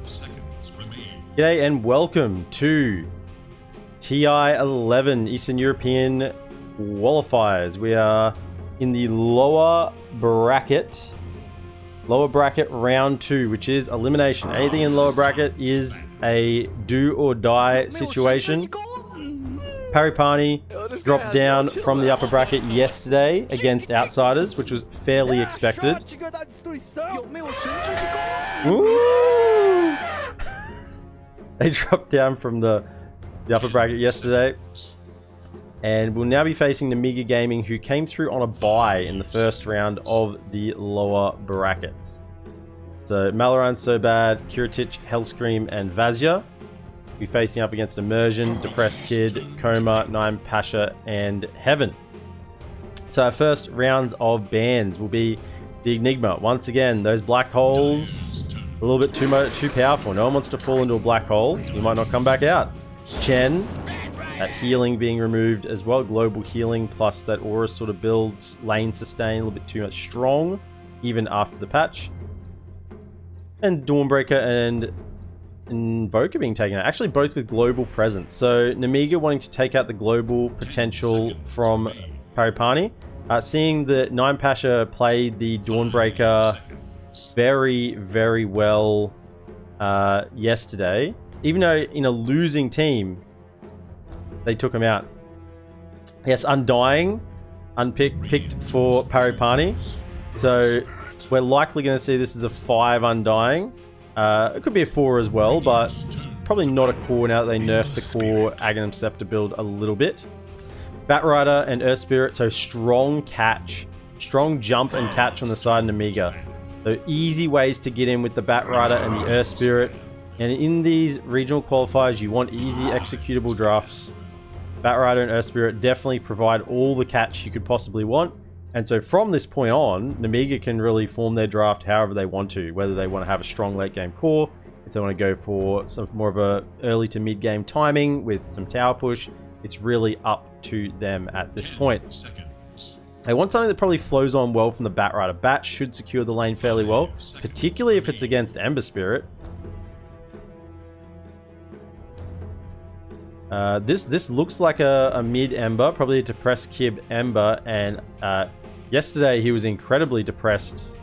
G'day and welcome to TI11 Eastern European Qualifiers. We are in the lower bracket round 2, which is elimination. Anything in lower bracket is a do or die situation. Parni dropped down from the upper bracket yesterday against Outsiders, which was fairly expected. Ooh! They dropped down from the upper bracket yesterday, and will now be facing NemigaGaming, who came through on a bye in the first round of the lower brackets. So Malaran, So Bad, Kiratic, Hellscream, and Vazia be facing up against Immersion, Depressed Kid, Coma, Nine Pasha, and Heaven. So our first rounds of bans will be the Enigma. Once again, those black holes, a little bit too powerful. No one wants to fall into a black hole. You might not come back out. Chen, that healing being removed as well. Global healing plus that aura sort of builds lane sustain, a little bit too much strong, even after the patch. And Dawnbreaker and Invoker being taken out. Actually, both with global presence. So Nemiga wanting to take out the global potential from Parni. Seeing that Nine Pasha played the Dawnbreaker very, very well yesterday. Even though in a losing team, they took him out. Yes, Undying, picked for Parni. So we're likely going to see this as a 5 Undying. It could be a 4 as well, but probably not a core now that they nerfed the core Aghanim Scepter build a little bit. Batrider and Earth Spirit, so strong catch. Strong jump and catch on the side of Nemiga. So easy ways to get in with the Batrider and the Earth Spirit. And in these regional qualifiers, you want easy executable drafts. Batrider and Earth Spirit definitely provide all the catch you could possibly want. And so from this point on, Nemiga can really form their draft however they want to, whether they want to have a strong late game core, if they want to go for some more of a early to mid game timing with some tower push, it's really up to them at this point. They want something that probably flows on well from the Batrider. Bat should secure the lane fairly well, particularly if it's against Ember Spirit. This looks like a mid Ember, probably a depressed Kib Ember, and yesterday he was incredibly depressed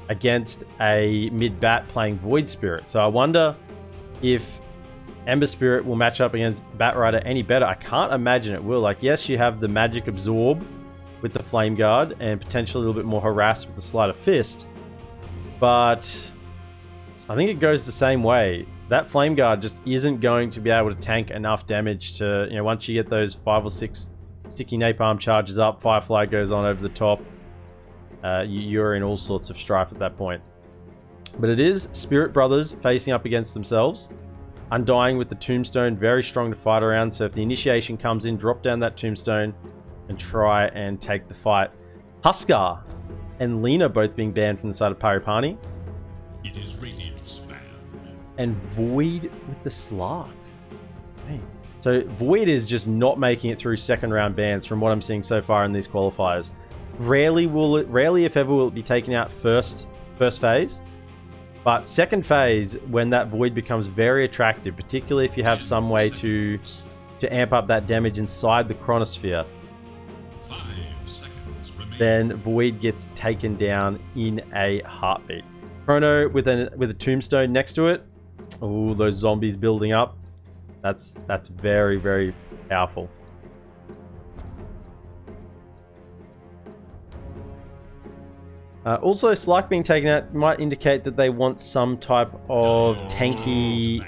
against a mid Bat playing Void Spirit. So I wonder if Ember Spirit will match up against Batrider any better. I can't imagine it will. Like, yes, you have the Magic Absorb with the Flame Guard and potentially a little bit more harass with the Sleight of Fist, but I think it goes the same way. That Flame Guard just isn't going to be able to tank enough damage to, you know, once you get those 5 or 6 sticky napalm charges up, Firefly goes on over the top, you're in all sorts of strife at that point. But it is Spirit Brothers facing up against themselves. Undying with the Tombstone, very strong to fight around, so if the initiation comes in, drop down that Tombstone and try and take the fight. Huskar and Lena both being banned from the side of Parni. It is radiant spam. And Void with the Slark. Man. So Void is just not making it through second round bans from what I'm seeing so far in these qualifiers. Rarely if ever will it be taken out first phase. But second phase, when that Void becomes very attractive, particularly if you have some way to amp up that damage inside the Chronosphere, 5 seconds remain. then Void gets taken down in a heartbeat. Chrono with a Tombstone next to it. Oh, those zombies building up. That's very, very powerful. Also, Slark being taken out might indicate that they want some type of tanky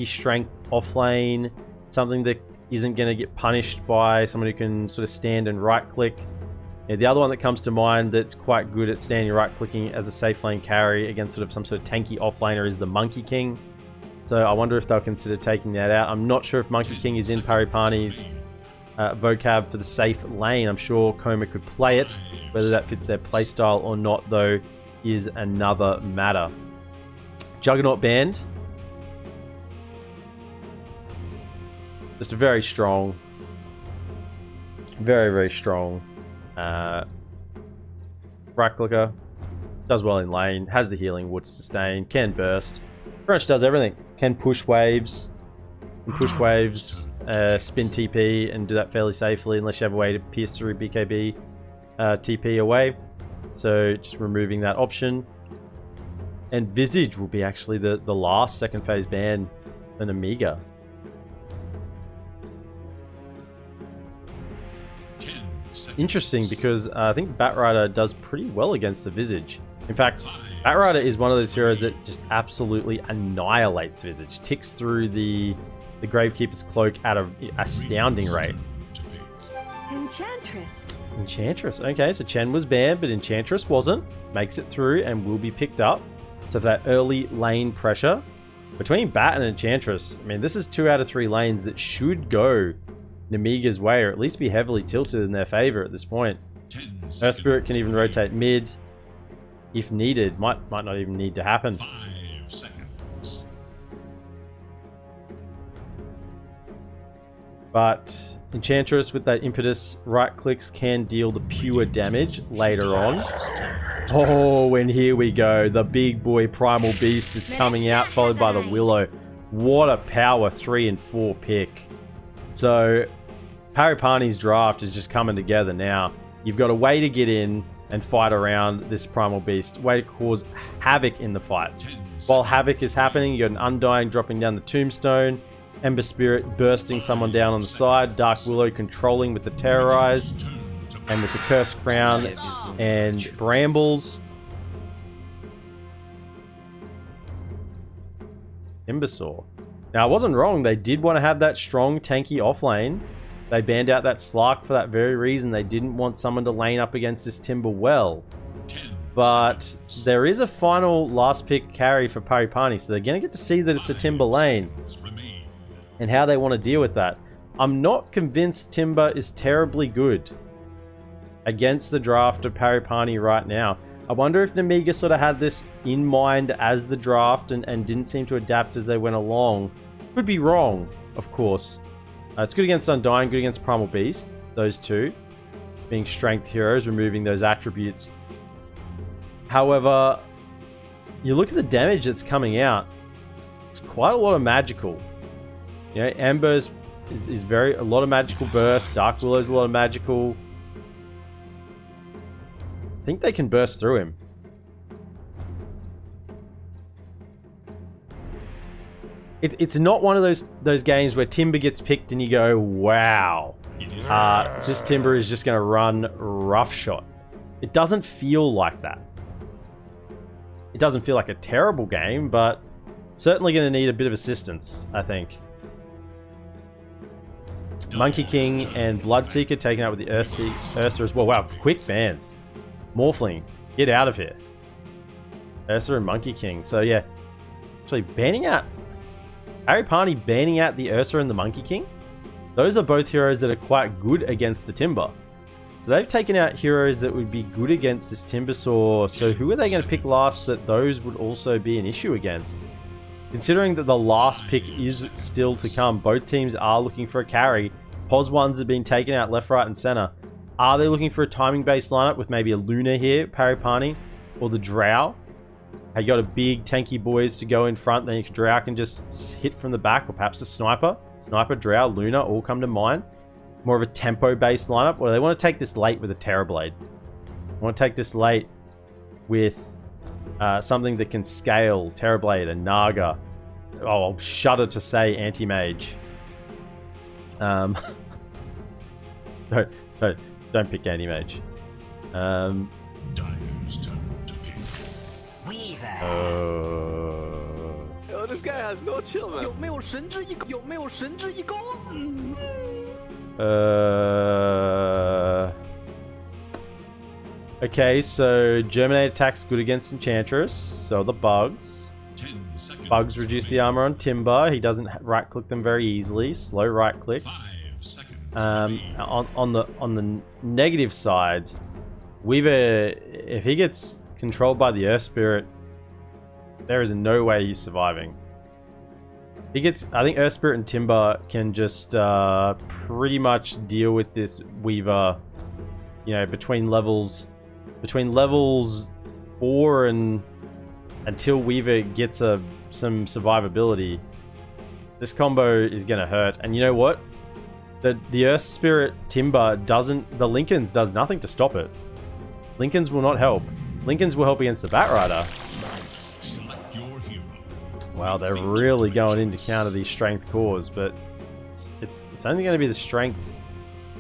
strength offlane, something that isn't going to get punished by someone who can sort of stand and right click. Yeah, the other one that comes to mind that's quite good at standing right clicking as a safe lane carry against sort of some sort of tanky offlaner is the Monkey King. So I wonder if they'll consider taking that out. I'm not sure if Monkey King is in Parni's vocab for the safe lane. I'm sure Coma could play it. Whether that fits their playstyle or not, though, is another matter. Juggernaut banned. Just a very strong, very, very strong right clicker. Does well in lane. Has the healing, wood sustain, can burst. Pretty much does everything. Can push waves. Spin TP and do that fairly safely unless you have a way to pierce through BKB TP away. So just removing that option. And Visage will be actually the last second phase ban for Nemiga. 10 seconds. Interesting because I think Batrider does pretty well against the Visage. In fact, Batrider is one of those heroes that just absolutely annihilates Visage. Ticks through the Gravekeeper's Cloak at an astounding rate. Enchantress. Enchantress. Okay, so Chen was banned, but Enchantress wasn't. Makes it through and will be picked up. So that early lane pressure between Bat and Enchantress, I mean, this is 2 out of 3 lanes that should go Nemiga's way, or at least be heavily tilted in their favor at this point. Earth Spirit can even rotate mid if needed. Might not even need to happen. 5 seconds. But Enchantress with that impetus right clicks can deal the pure damage later on. Oh, and here we go. The big boy Primal Beast is coming out, followed by the Willow. What a power 3 and 4 pick. So Pariparni's draft is just coming together now. You've got a way to get in and fight around this Primal Beast. Way to cause havoc in the fights. While havoc is happening, you got an Undying dropping down the Tombstone. Ember Spirit bursting someone down on the side. Dark Willow controlling with the Terrorize. And with the Cursed Crown and Brambles. Imbecile. Now, I wasn't wrong. They did want to have that strong, tanky offlane. They banned out that Slark for that very reason. They didn't want someone to lane up against this Timber well. But there is a final last pick carry for Pariparni, so they're going to get to see that it's a Timber lane. And how they want to deal with that. I'm not convinced Timber is terribly good against the draft of Pariparni right now. I wonder if Nemiga sort of had this in mind as the draft and didn't seem to adapt as they went along. Could be wrong, of course. It's good against Undying, good against Primal Beast. Those two being strength heroes, removing those attributes. However, you look at the damage that's coming out. It's quite a lot of magical. You know, Ember is a lot of magical burst. Dark Willow's a lot of magical. I think they can burst through him. It's not one of those games where Timber gets picked and you go, wow, this Timber is just going to run roughshod. It doesn't feel like that. It doesn't feel like a terrible game, but certainly going to need a bit of assistance, I think. Monkey King and Bloodseeker taken out with the Ursa as well. Wow, quick bans. Morphling, get out of here. Ursa and Monkey King. So yeah, actually banning out Pariparni, banning out the Ursa and the Monkey King. Those are both heroes that are quite good against the Timber. So they've taken out heroes that would be good against this Timbersaw. So who are they going to pick last that those would also be an issue against? Considering that the last pick is still to come, both teams are looking for a carry. Pos ones have been taken out left, right, and center. Are they looking for a timing-based lineup with maybe a Luna here, Pariparni, or the Drow? You got a big tanky boys to go in front, then Drow can just hit from the back, or perhaps a Sniper. Sniper, Drow, Luna all come to mind. More of a tempo-based lineup, or they want to take this late with a Terrorblade. They want to take this late with something that can scale, Terrorblade, a Naga. Oh, I'll shudder to say Anti-Mage. Don't pick Anti-Mage. Dyer's turn to pick. Weaver. Oh, this guy has no chill, man. 有没有神之一高？有没有神之一高？ Okay, so Germinate attack's good against Enchantress, so are the Bugs. 10 seconds. Bugs reduce the armor on Timber. He doesn't right click them very easily. Slow right clicks. 5 seconds. On the negative side, Weaver, if he gets controlled by the Earth Spirit, there is no way he's surviving. He gets, I think Earth Spirit and Timber can just pretty much deal with this Weaver, you know, between levels 4 and until Weaver gets some survivability, this combo is gonna hurt. And you know what? The Earth Spirit Timber doesn't... The Lincolns does nothing to stop it. Lincolns will not help. Lincolns will help against the Batrider. Select your hero. Wow, they're really going in to counter these strength cores, but it's only going to be the strength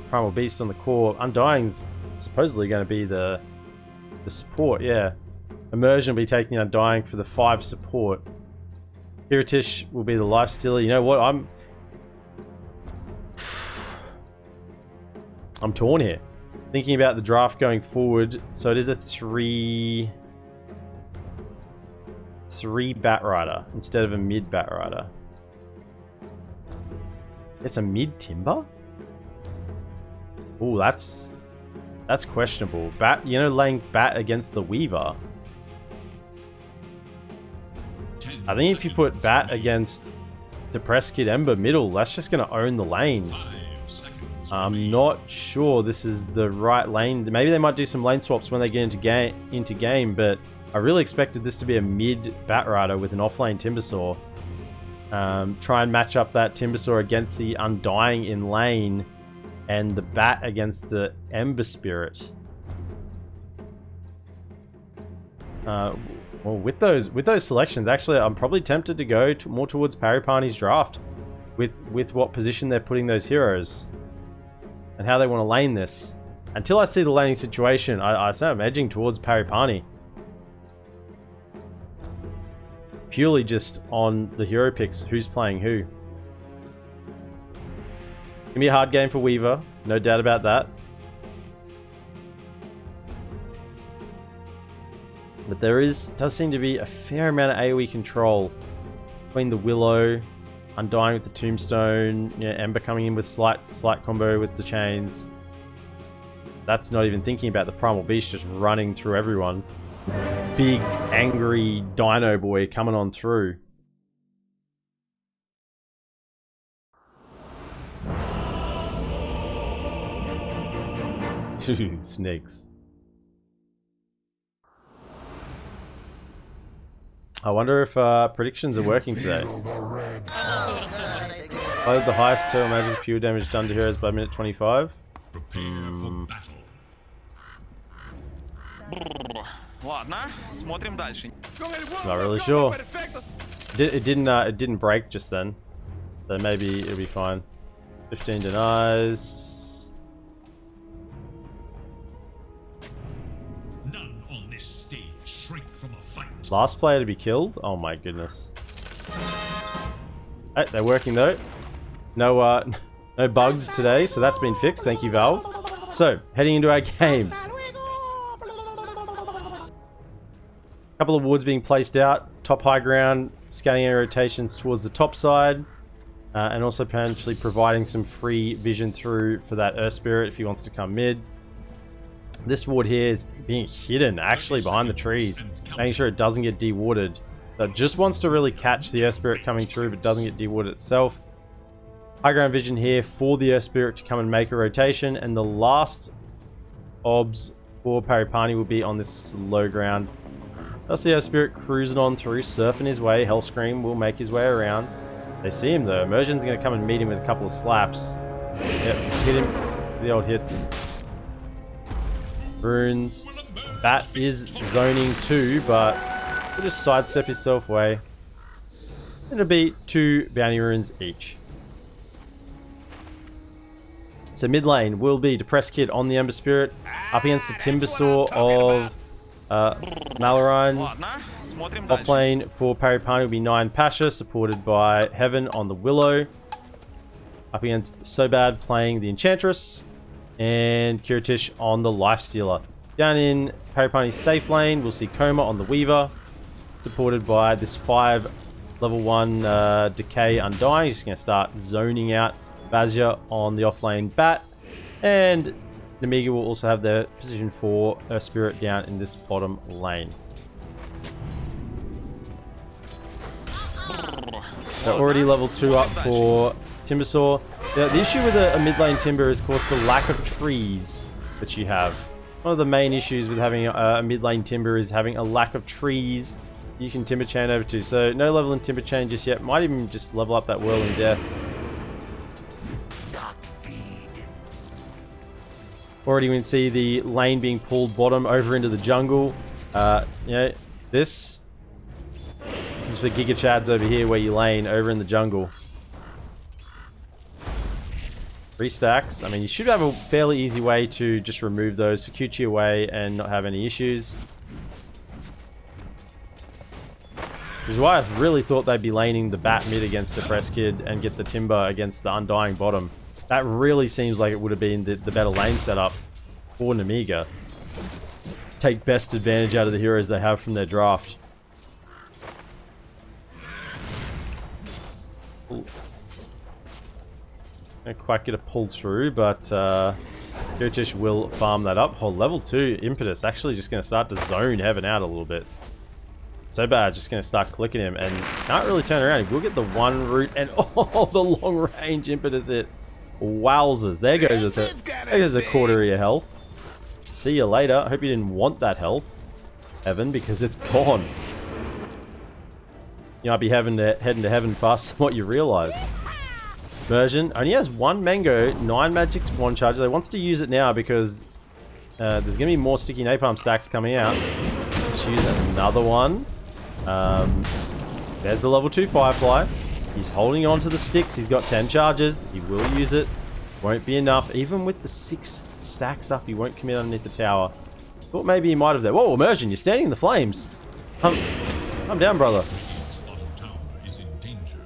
Primal Beast on the core. Undying's supposedly going to be the support, yeah. Immersion will be taking Undying for the 5 support. Kiritish will be the life stealer. You know what? I'm torn here. Thinking about the draft going forward, so it is a 3 Batrider instead of a mid Batrider. It's a mid Timber? Oh, that's questionable. Bat, you know, laying Bat against the Weaver. I think if you put Bat against Depressed Kid Ember middle, that's just going to own the lane. 5 seconds. I'm not sure this is the right lane. Maybe they might do some lane swaps when they get into game, but I really expected this to be a mid Batrider with an offlane Timbersaw. Try and match up that Timbersaw against the Undying in lane and the Bat against the Ember Spirit. Well, with those selections, actually, I'm probably tempted to go more towards Pariparni's draft with what position they're putting those heroes and how they want to lane this. Until I see the laning situation, I say I'm edging towards Pariparni. Purely just on the hero picks, who's playing who. Gonna be a hard game for Weaver, no doubt about that. But there does seem to be a fair amount of AoE control between the Willow, Undying with the Tombstone, Ember coming in with slight combo with the chains. That's not even thinking about the Primal Beast just running through everyone. Big, angry Dino Boy coming on through. Snakes. I wonder if predictions are working today. I have the highest total magic pure damage done to heroes by minute 25. Prepare for battle. Ладно, смотрим дальше. Not really sure. It didn't break just then, so maybe it'll be fine. 15 denies. None on this stage shrink from a fight. Last player to be killed? Oh my goodness. Hey, they're working though. No no bugs today, so that's been fixed. Thank you, Valve. So, heading into our game. Couple of wards being placed out. Top high ground, scanning area rotations towards the top side. And also potentially providing some free vision through for that Earth Spirit if he wants to come mid. This ward here is being hidden actually behind the trees, making sure it doesn't get dewarded. So it just wants to really catch the Earth Spirit coming through, but doesn't get dewarded itself. High ground vision here for the Earth Spirit to come and make a rotation, and the last obs for Pariparni will be on this low ground. That's the Earth Spirit cruising on through, surfing his way. Hellscream will make his way around. They see him though. Immersion's going to come and meet him with a couple of slaps. Yep, hit him. The old hits. Runes. Bat is zoning too, but he'll just sidestep himself away. It'll be 2 bounty runes each. So mid lane will be Depressed Kid on the Ember Spirit, up against the Timbersaw of Malorine. Ладно, смотрим Off дальше. lane for Pariparni will be 9 Pasha, supported by Heaven on the Willow. Up against Sobad playing the Enchantress, and Kiritish on the Lifestealer. Down in Pariparni's safe lane, we'll see Coma on the Weaver, supported by this 5 level 1 Decay Undying. He's going to start zoning out Vazia on the offlane Bat, and Nemiga will also have their position for Earth Spirit down in this bottom lane. They're already level 2 up for Timbersaw. The issue with a mid lane Timber is, of course, the lack of trees that you have. One of the main issues with having a mid lane Timber is having a lack of trees you can timber chain over to. So no level in timber chain just yet. Might even just level up that whirling death. Already we can see the lane being pulled bottom over into the jungle. You know, this is for Giga Chads over here where you lane over in the jungle. 3 stacks. I mean, you should have a fairly easy way to just remove those, Sakuchi away, and not have any issues. Which is why I really thought they'd be laning the bat mid against Depressed Kid and get the timber against the Undying bottom. That really seems like it would have been the better lane setup for Nemiga. Take best advantage out of the heroes they have from their draft. Ooh. Don't quite get a pull through, but Gotish will farm that up. Oh, level 2 Impetus. Actually just going to start to zone Heaven out a little bit. So bad, just going to start clicking him and can't really turn around. He will get the 1 root and oh, the long range Impetus hit. Wowzers. There goes a quarter of your health. See you later. I hope you didn't want that health, Heaven, because it's gone. You might be heading to Heaven faster than what you realize. Version only has 1 mango, 9 magic wand charges. He wants to use it now because there's going to be more sticky napalm stacks coming out. Let's use another one. There's the level 2 Firefly. He's holding on to the sticks. He's got 10 charges. He will use it. Won't be enough. Even with the 6 stacks up, he won't commit underneath the tower. Thought maybe he might have there. Whoa, Immersion, you're standing in the flames. Come down, brother. Its bottom tower is in danger.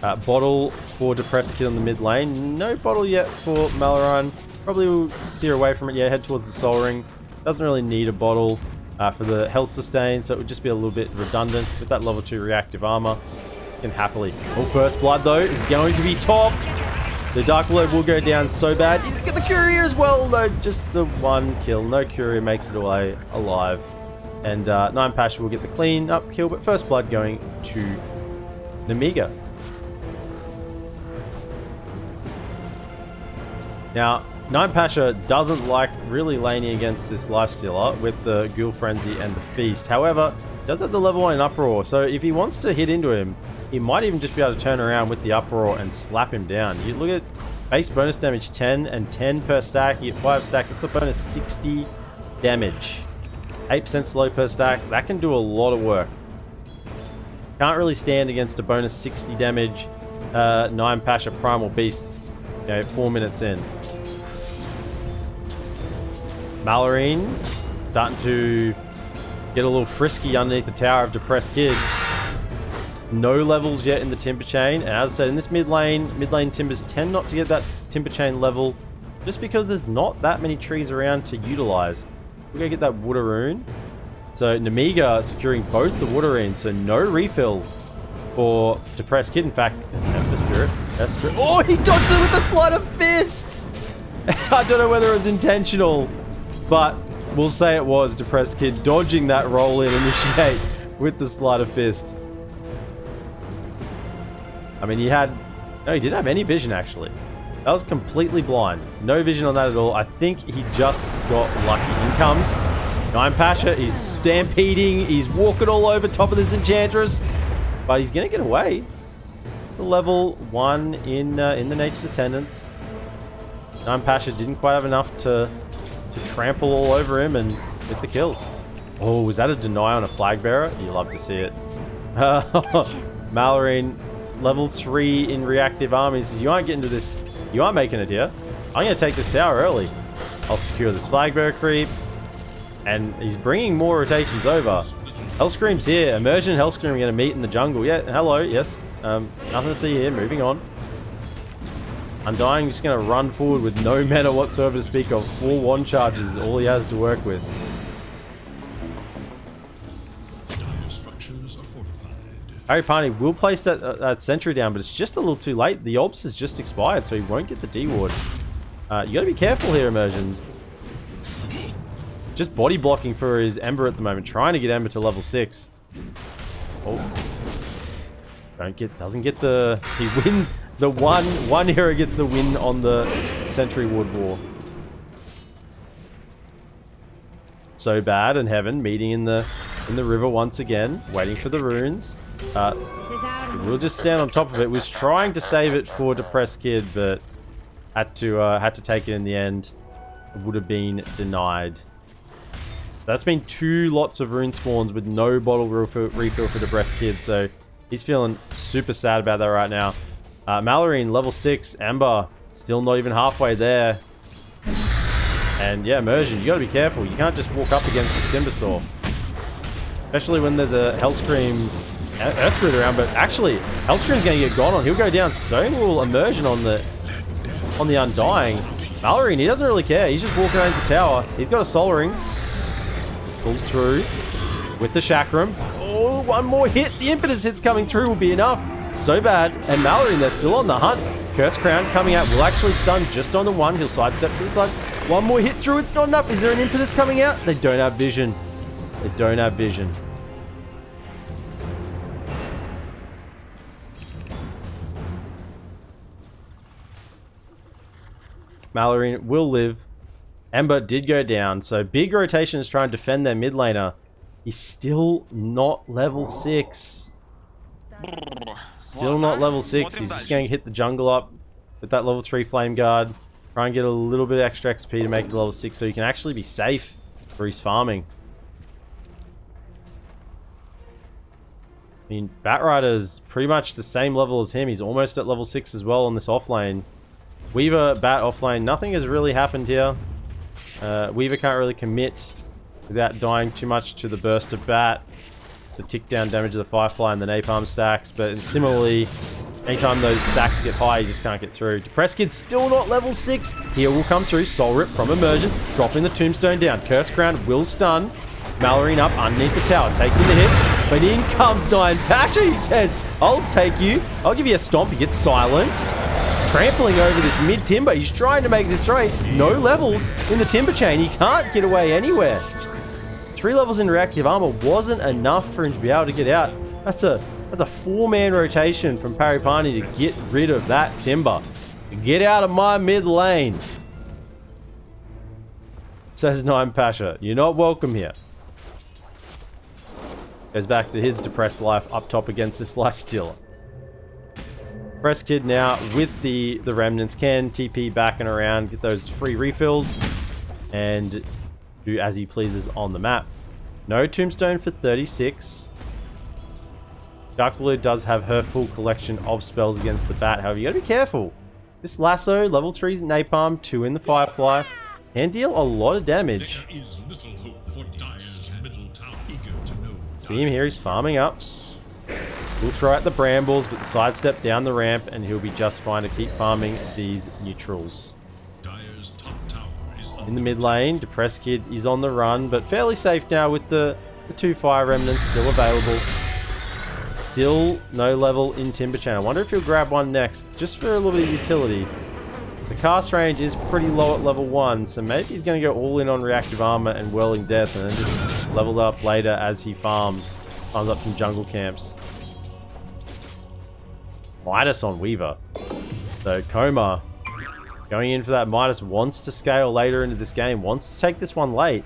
Bottle for Depressed Kid on the mid lane. No bottle yet for Malaran. Probably will steer away from it. Yeah, head towards the Soul Ring. Doesn't really need a bottle for the health sustain, so it would just be a little bit redundant. With that level 2 reactive armor, you can happily. Oh, First Blood though is going to be top. The Dark Lord will go down so bad. You just get the Courier as well though. Just the 1 kill. No Courier makes it away alive. And 9 Pasha will get the clean up kill, but First Blood going to Nemiga. Now, 9 Pasha doesn't like really laning against this Lifestealer with the Ghoul Frenzy and the Feast. However, he does have the level 1 in Uproar, so if he wants to hit into him, he might even just be able to turn around with the Uproar and slap him down. You look at base bonus damage 10 and 10 per stack, you get 5 stacks, that's the bonus 60 damage. 8% slow per stack, that can do a lot of work. Can't really stand against a bonus 60 damage 9 Pasha Primal Beast, you know, 4 minutes in. Malorine starting to get a little frisky underneath the tower of Depressed Kid. No levels yet in the Timber Chain. And as I said, in this mid lane Timbers tend not to get that Timber Chain level just because there's not that many trees around to utilize. We're going to get that Woodaroon. So Nemiga securing both the Woodaroons, so no refill for Depressed Kid. In fact, there's an Ember Spirit. Oh, he dodged it with the Sleight of Fist! I don't know whether it was intentional, but we'll say it was. Depressed Kid dodging that roll in initiate with the Sleight of Fist. I mean, he didn't have any vision actually. That was completely blind. No vision on that at all. I think he just got lucky. In comes 9 Pasha. He's stampeding. He's walking all over top of this Enchantress, but he's gonna get away. The level 1 in the Nature's Attendants. 9 Pasha didn't quite have enough to trample all over him and get the kill. Oh, was that a deny on a flag bearer? You love to see it. Malorine, level 3 in reactive army. He says, you aren't getting to this. You aren't making it here. I'm going to take this tower early. I'll secure this flag bearer creep. And he's bringing more rotations over. Hellscream's here. Immersion and Hellscream are going to meet in the jungle. Yeah, hello, yes. Nothing to see here. Moving on. Undying just going to run forward with no mana whatsoever to speak of. 4 wand charges is all he has to work with. Dire structures are fortified. Parni will place that sentry down, but it's just a little too late. The Obs has just expired, so he won't get the D-Ward. You got to be careful here, Immersion. Just body blocking for his Ember at the moment, trying to get Ember to level 6. Oh. Doesn't get the... He wins... The one hero gets the win on the Sentry Ward War. So Bad and Heaven meeting in the river once again, waiting for the runes. We'll just stand on top of it. Was trying to save it for Depressed Kid, but had to take it in the end. It would have been denied. That's been 2 lots of rune spawns with no bottle refill for Depressed Kid, so he's feeling super sad about that right now. Malorine, level 6. Ember, still not even halfway there. And yeah, Immersion, you gotta be careful. You can't just walk up against this Timbersaw. Especially when there's a Hellscream Earthspirit around, but actually, Hellscream's gonna get gone on. He'll go down. So will Immersion on the Undying. Malorine, he doesn't really care. He's just walking around the tower. He's got a Soul Ring. Pulled through with the Chakram. Oh, one more hit. The Impetus hits coming through will be enough. So Bad. And Malorine, they're still on the hunt. Curse Crown coming out will actually stun just on the one. He'll sidestep to the side. One more hit through. It's not enough. Is there an Impetus coming out? They don't have vision. They don't have vision. Malorine will live. Ember did go down, so big rotation is trying to defend their mid laner. He's still not level 6. Still not level 6. He's just going to hit the jungle up with that level 3 Flame Guard. Try and get a little bit extra XP to make it level 6 so he can actually be safe for his farming. I mean, Batrider's pretty much the same level as him. He's almost at level 6 as well on this offlane. Weaver, Bat offlane. Nothing has really happened here. Weaver can't really commit without dying too much to the burst of Bat. It's the tick down damage of the Firefly and the Napalm stacks, but similarly, anytime those stacks get high, you just can't get through. Depressed Kid's still not level 6. Here will come through. Soul Rip from Immersion, dropping the Tombstone down. Curse Crown will stun. Malorine up underneath the tower, taking the hits, but in comes Nyan Pasha. He says, I'll take you. I'll give you a stomp. He gets silenced. Trampling over this mid-timber. He's trying to make it through. No levels in the timber chain. He can't get away anywhere. 3 levels in reactive armor wasn't enough for him to be able to get out. That's a 4-man rotation from Pariparni to get rid of that timber. Get out of my mid lane, says Nyan Pasha. You're not welcome here. Goes back to his depressed life up top against this lifestealer. Depressed Kid now with the remnants can TP back and around, get those free refills, and do as he pleases on the map. No Tombstone for 36. Dark Blue does have her full collection of spells against the Bat. However, you gotta be careful. This Lasso, level 3 Napalm, 2 in the Firefly, can deal a lot of damage. There is little hope for Dire's middle tower. Eager to know. See him here, he's farming up. We'll throw out the brambles, but sidestep down the ramp, and he'll be just fine to keep farming these neutrals. Dire's top tower is In the mid lane, Depressed Kid is on the run, but fairly safe now with the 2 fire remnants still available. Still no level in Timber Chain. I wonder if he'll grab one next, just for a little bit of utility. The cast range is pretty low at level 1, so maybe he's going to go all in on reactive armor and Whirling Death, and then just level up later as he farms up some jungle camps. Midas on Weaver. So Coma going in for that. Midas wants to scale later into this game, wants to take this one late.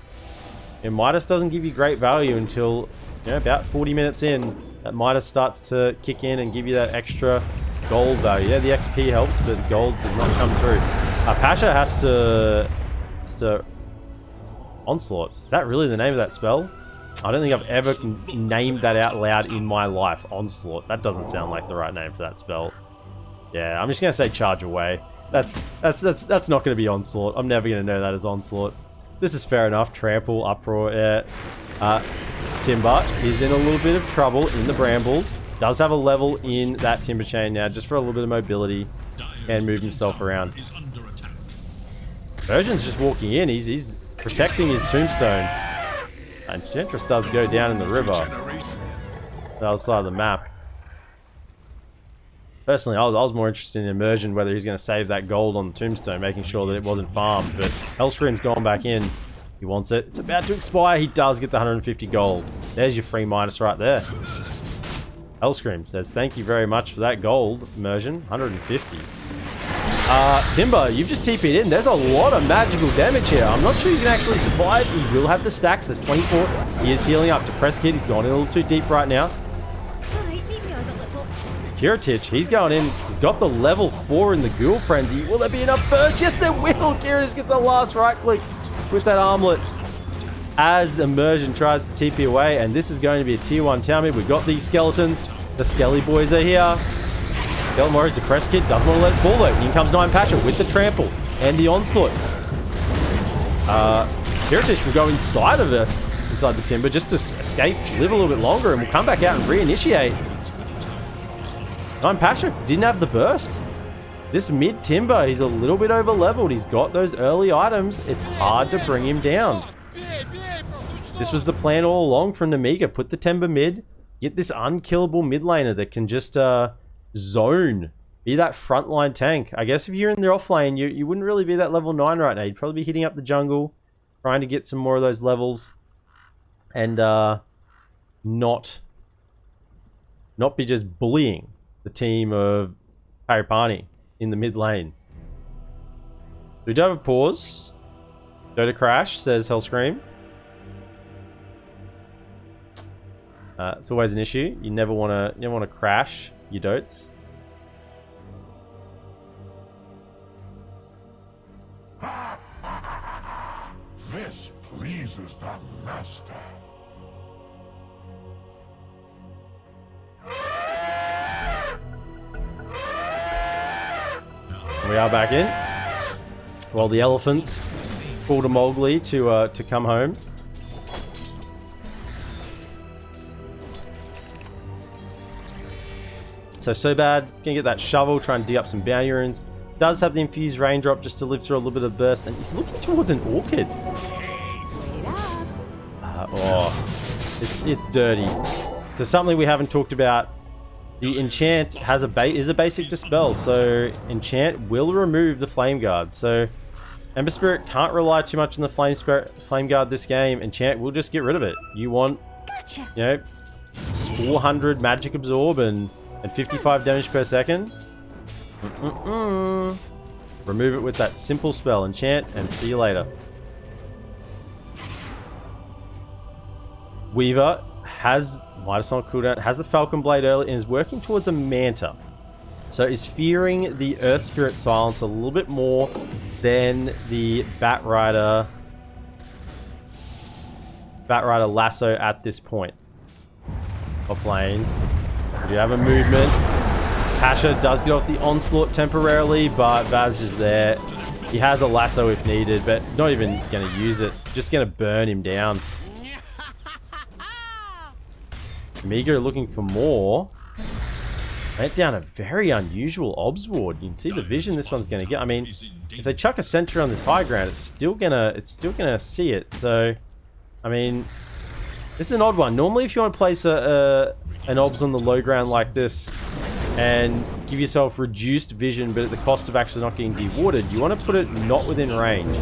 And Midas doesn't give you great value until, you know, about 40 minutes in. That Midas starts to kick in and give you that extra gold value. Yeah, the XP helps, but gold does not come through. Pasha has to Onslaught. Is that really the name of that spell? I don't think I've ever named that out loud in my life. Onslaught. That doesn't sound like the right name for that spell. Yeah, I'm just gonna say Charge Away. That's not gonna be Onslaught. I'm never gonna know that as Onslaught. This is fair enough. Trample, Uproar, yeah. Timber is in a little bit of trouble in the brambles. Does have a level in that Timber Chain now, just for a little bit of mobility. Can move himself around. Virgin's just walking in. He's protecting his Tombstone. And Gentris does go down in the river. The other side of the map. Personally, I was more interested in Immersion, whether he's going to save that gold on the Tombstone, making sure that it wasn't farmed. But Hellscream's gone back in. He wants it. It's about to expire. He does get the 150 gold. There's your free Midas right there. Hellscream says, thank you very much for that gold, Immersion. 150. Timber, you've just TP'd in. There's a lot of magical damage here. I'm not sure you can actually survive. He will have the stacks. There's 24. He is healing up. Depressed Kid, he's gone in a little too deep right now. Kiritich, he's going in. He's got the level 4 in the Ghoul Frenzy. Will there be enough burst? Yes, there will. Kiritich gets the last right click with that armlet as Immersion tries to TP away. And this is going to be a tier 1 town mid. We've got these skeletons. The Skelly boys are here. Gelmore, Depressed Kid, doesn't want to let it fall though. In comes Nine Patcher with the trample and the onslaught. Kiritich will go inside of us, inside the Timber, just to escape, live a little bit longer, and we'll come back out and reinitiate. Nine Patcher didn't have the burst. This mid Timber, he's a little bit over leveled. He's got those early items. It's hard to bring him down. This was the plan all along from Nemiga. Put the Timber mid, get this unkillable mid laner that can just zone, be that frontline tank. I guess if you're in the off lane, you wouldn't really be that level 9 right now. You'd probably be hitting up the jungle, trying to get some more of those levels, and not be just bullying the team of Parni in the mid lane. We do have a pause. Dota crash, says Hellscream. It's always an issue. You never want to crash your dotes. This pleases the master. We are back in. Well, the elephants pulled a Mowgli to come home. So bad. Gonna get that shovel, try and dig up some bounty runes. Does have the infused raindrop just to live through a little bit of burst, and he's looking towards an orchid. It's dirty. So something we haven't talked about. The enchant has is a basic dispel, so enchant will remove the flame guard. So Ember Spirit can't rely too much on the flame guard this game. Enchant will just get rid of it. You want, 400 magic absorb and 55 damage per second. Remove it with that simple spell, enchant, and see you later. Weaver has Midas on cooldown, has the Falcon Blade early, and is working towards a Manta. So is fearing the Earth Spirit Silence a little bit more than the Bat Rider Lasso at this point. Top lane. We have a movement. Pasha does get off the onslaught temporarily, but Vaz is there. He has a lasso if needed, but not even going to use it. Just going to burn him down. Nemiga looking for more. Went down a very unusual obs ward. You can see the vision this one's going to get. I mean, if they chuck a sentry on this high ground, it's still gonna see it. So, I mean, this is an odd one. Normally, if you want to place an obs on the low ground like this and give yourself reduced vision, but at the cost of actually not getting dewarded, you want to put it not within range.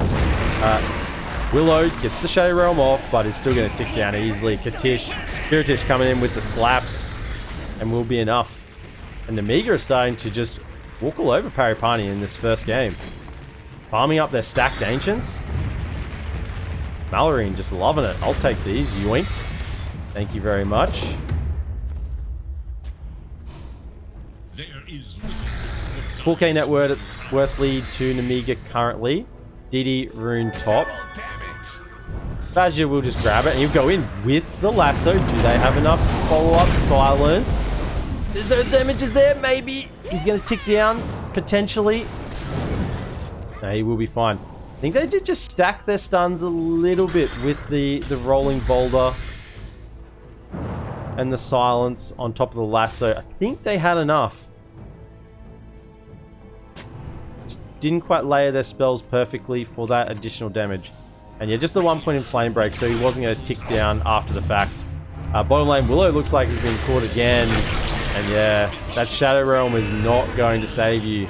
Willow gets the Shadow Realm off, but is still going to tick down easily. Kiritish coming in with the slaps, and will be enough. And Nemiga is starting to just walk all over Pariparni in this first game. Farming up their stacked Ancients. Mallory just loving it. I'll take these, yoink. Thank you very much. There is 4k net worth lead to Nemiga currently. DD rune top. Vazia will just grab it and he'll go in with the lasso. Do they have enough follow-up? Silence. Is there damage? Is there? Maybe. He's going to tick down, potentially. No, he will be fine. I think they did just stack their stuns a little bit with the rolling boulder and the silence on top of the lasso. I think they had enough. Just didn't quite layer their spells perfectly for that additional damage. And yeah, just the 1 point in flame break, so he wasn't going to tick down after the fact. Bottom lane, Willow looks like he's been caught again. And yeah, that Shadow Realm is not going to save you.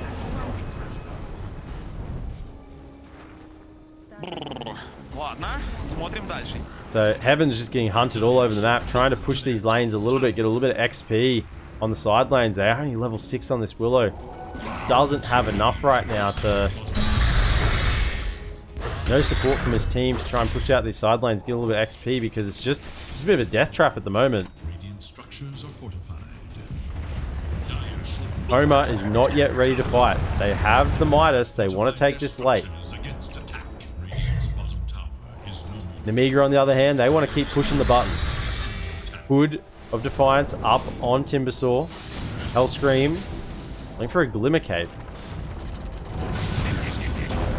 So Heaven's just getting hunted all over the map, trying to push these lanes a little bit, get a little bit of XP on the side lanes. They're only level 6 on this Willow. just doesn't have enough right now to... No support from his team to try and push out these side lanes, get a little bit of XP, because it's just a bit of a death trap at the moment. Radiant structures are fortified. Homer is not yet ready to fight. They have the Midas. They want to take this late. Against attack. Radiant's bottom tower is no more. Nemiga, on the other hand, they want to keep pushing the button. Hood of Defiance up on Timbersaw. Hellscream looking for a Glimmer Cape.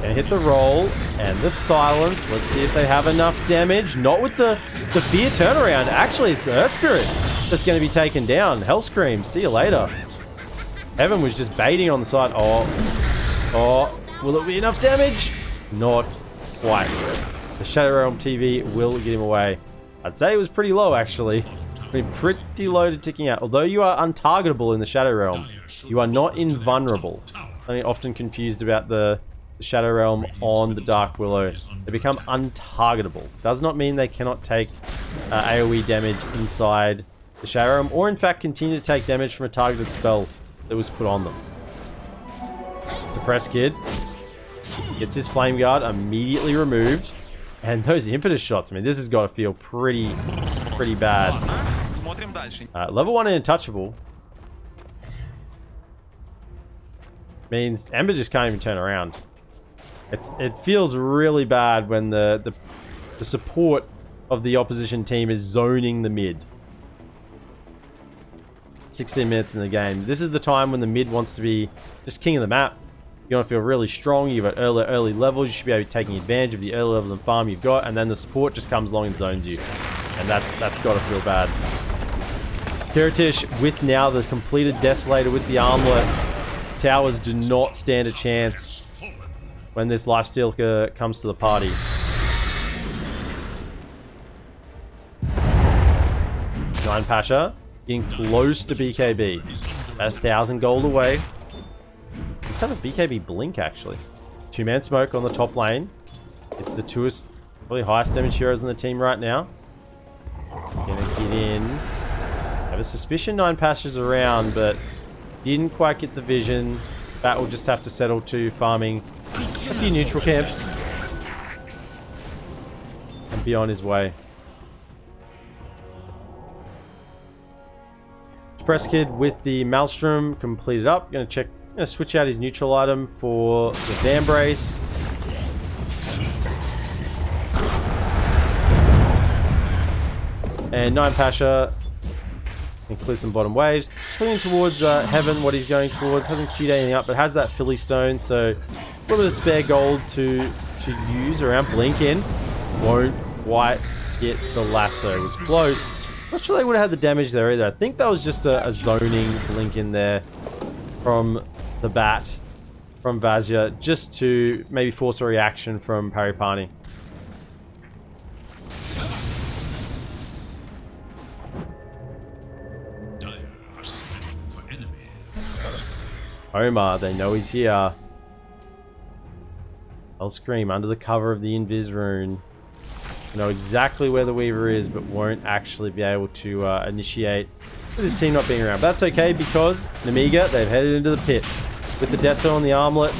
And hit the roll and the silence. Let's see if they have enough damage. Not with the fear turnaround. Actually, it's the Earth Spirit that's going to be taken down. Hellscream, see you later. Heaven was just baiting on the side. Oh, will it be enough damage? Not quite. The Shadow Realm TV will get him away. I'd say it was pretty low, actually. I mean, pretty low to ticking out. Although you are untargetable in the Shadow Realm, you are not invulnerable. I'm often confused about the Shadow Realm on the Dark Willow. They become untargetable. Does not mean they cannot take AoE damage inside the Shadow Realm, or in fact continue to take damage from a targeted spell that was put on them. The Press Kid gets his Flame Guard immediately removed. And those impetus shots, I mean, this has got to feel pretty bad. Смотрим дальше. Level 1 and Untouchable means Ember just can't even turn around. It feels really bad when the support of the opposition team is zoning the mid. 16 minutes in the game. This is the time when the mid wants to be just king of the map. You want to feel really strong. You've got early levels. You should be able to be taking advantage of the early levels and farm you've got, and then the support just comes along and zones you. And that's got to feel bad. Kiritish with now the completed Desolator with the armlet. Towers do not stand a chance when this Lifestealer comes to the party. Nine Pasha getting close to BKB. 1,000 gold away. Let's have a BKB blink, actually. Two-man smoke on the top lane. It's the two probably highest damage heroes on the team right now. Gonna get in. Have a suspicion 9 Pasha's around, but didn't quite get the vision. Bat will just have to settle to farming a few neutral camps and be on his way. Press Kid with the Maelstrom completed up. Gonna switch out his neutral item for the Vambrace. And 9 Pasha can clear some bottom waves. Just looking towards Heaven, what he's going towards. Hasn't queued anything up, but has that Philly Stone, so a little bit of spare gold to use around. Blink in. Won't quite get the lasso. It was close. Not sure they would have had the damage there either. I think that was just a zoning blink in there from the bat, from Vazia, just to maybe force a reaction from Pariparni. Omar, they know he's here. I'll scream under the cover of the Invis rune. Know exactly where the Weaver is, but won't actually be able to initiate with his team not being around. But that's okay, because Nemiga, they've headed into the pit. With the Deso on the armlet,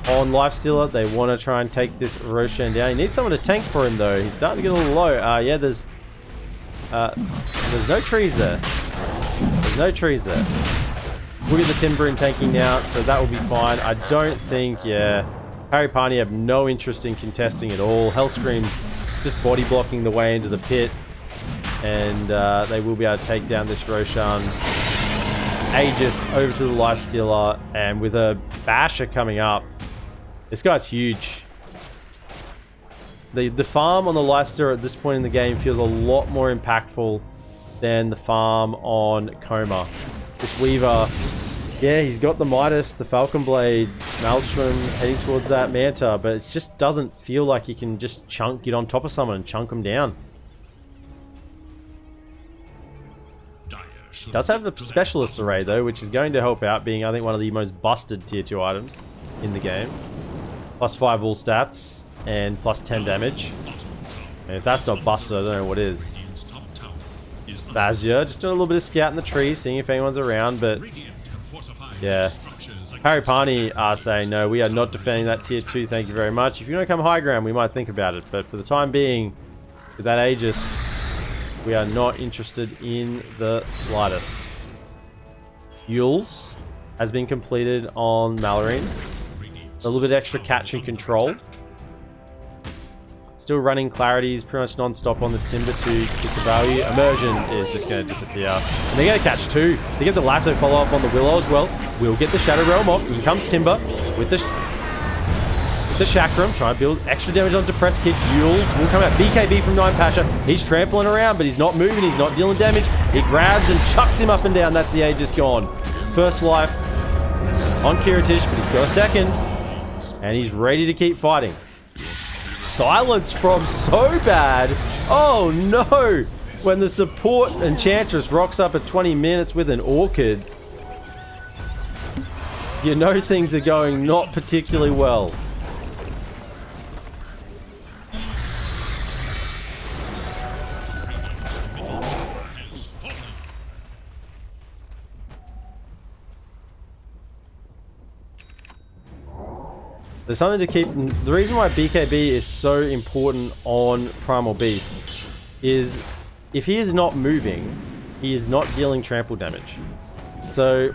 on Lifestealer, they want to try and take this Roshan down. He needs someone to tank for him, though. He's starting to get a little low. Yeah, there's no trees there. There's no trees there. We'll get the Timber in tanking now, so that will be fine. I don't think, yeah... Pariparni have no interest in contesting at all. Hellscream's just body blocking the way into the pit. And they will be able to take down this Roshan. Aegis over to the Lifestealer. And with a Basher coming up, this guy's huge. The farm on the Lifestealer at this point in the game feels a lot more impactful than the farm on Coma. This Weaver... Yeah, he's got the Midas, the Falcon Blade, Maelstrom heading towards that Manta, but it just doesn't feel like you can just get on top of someone and chunk them down. Does have a Specialist Array though, which is going to help out, being I think one of the most busted tier 2 items in the game. +5 all stats and +10 damage. And if that's not busted, I don't know what is. Vazia just doing a little bit of scout in the tree, seeing if anyone's around, but yeah, Parni are saying, no, we are not defending that tier 2, thank you very much. If you want to come high ground, we might think about it. But for the time being, with that Aegis, we are not interested in the slightest. Yules has been completed on Malorine. A little bit extra catch and control. Still running clarities pretty much non-stop on this Timber to get the value. Immersion is just going to disappear. And they're going to catch 2. They get the lasso follow-up on the Willow as well. We'll get the Shadow Realm off. In comes Timber with the Chakram. Trying to build extra damage on Depressed Kid. Yules will come out. BKB from 9 Pasha. He's trampling around, but he's not moving. He's not dealing damage. He grabs and chucks him up and down. That's the Aegis gone. First life on Kiritish, but he's got a second. And he's ready to keep fighting. Silence from so bad. Oh no! When the support Enchantress rocks up at 20 minutes with an Orchid, you know things are going not particularly well. There's something to keep. The reason why BKB is so important on Primal Beast is if he is not moving, he is not dealing trample damage. So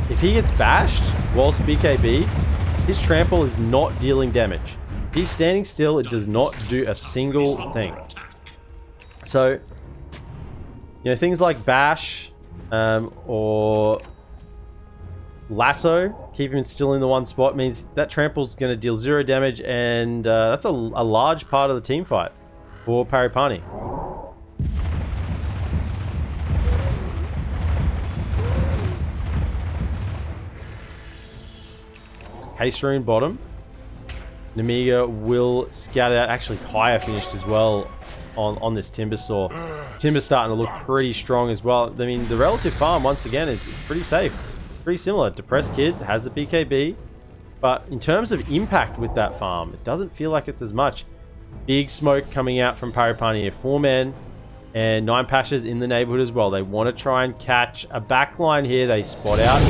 if he gets bashed whilst BKB, his trample is not dealing damage. He's standing still, it does not do a single thing. So, you know, things like bash or lasso, keep him still in the one spot, means that trample's going to deal 0 damage, and that's a large part of the team fight for Parni. Haste Rune bottom. Nemiga will scout it out. Actually, Kaya finished as well on this Timber Saw. Timber's starting to look pretty strong as well. I mean, the relative farm, once again, is pretty safe. Pretty similar. Depressed Kid has the BKB, but in terms of impact with that farm, it doesn't feel like it's as much. Big smoke coming out from Parni here. 4 men and 9 Pashas in the neighborhood as well. They want to try and catch a backline here. They spot out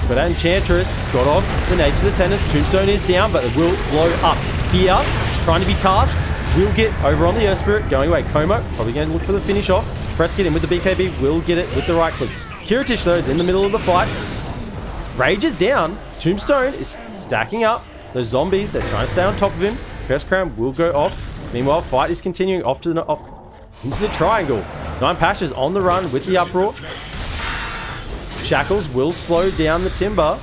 Enchantress. Got off the Nature's Attendants. Tombstone is down, but it will blow up. Fear trying to be cast. Will get over on the Earth Spirit. Going away. Como probably going to look for the finish off. Press Kid in with the BKB. Will get it with the right clicks. Kiritish though is in the middle of the fight. Rage is down. Tombstone is stacking up. Those zombies, they're trying to stay on top of him. Curse Crown will go off. Meanwhile, fight is continuing off to the into the triangle. 9 Pashas on the run with the uproar. Shackles will slow down the Timber.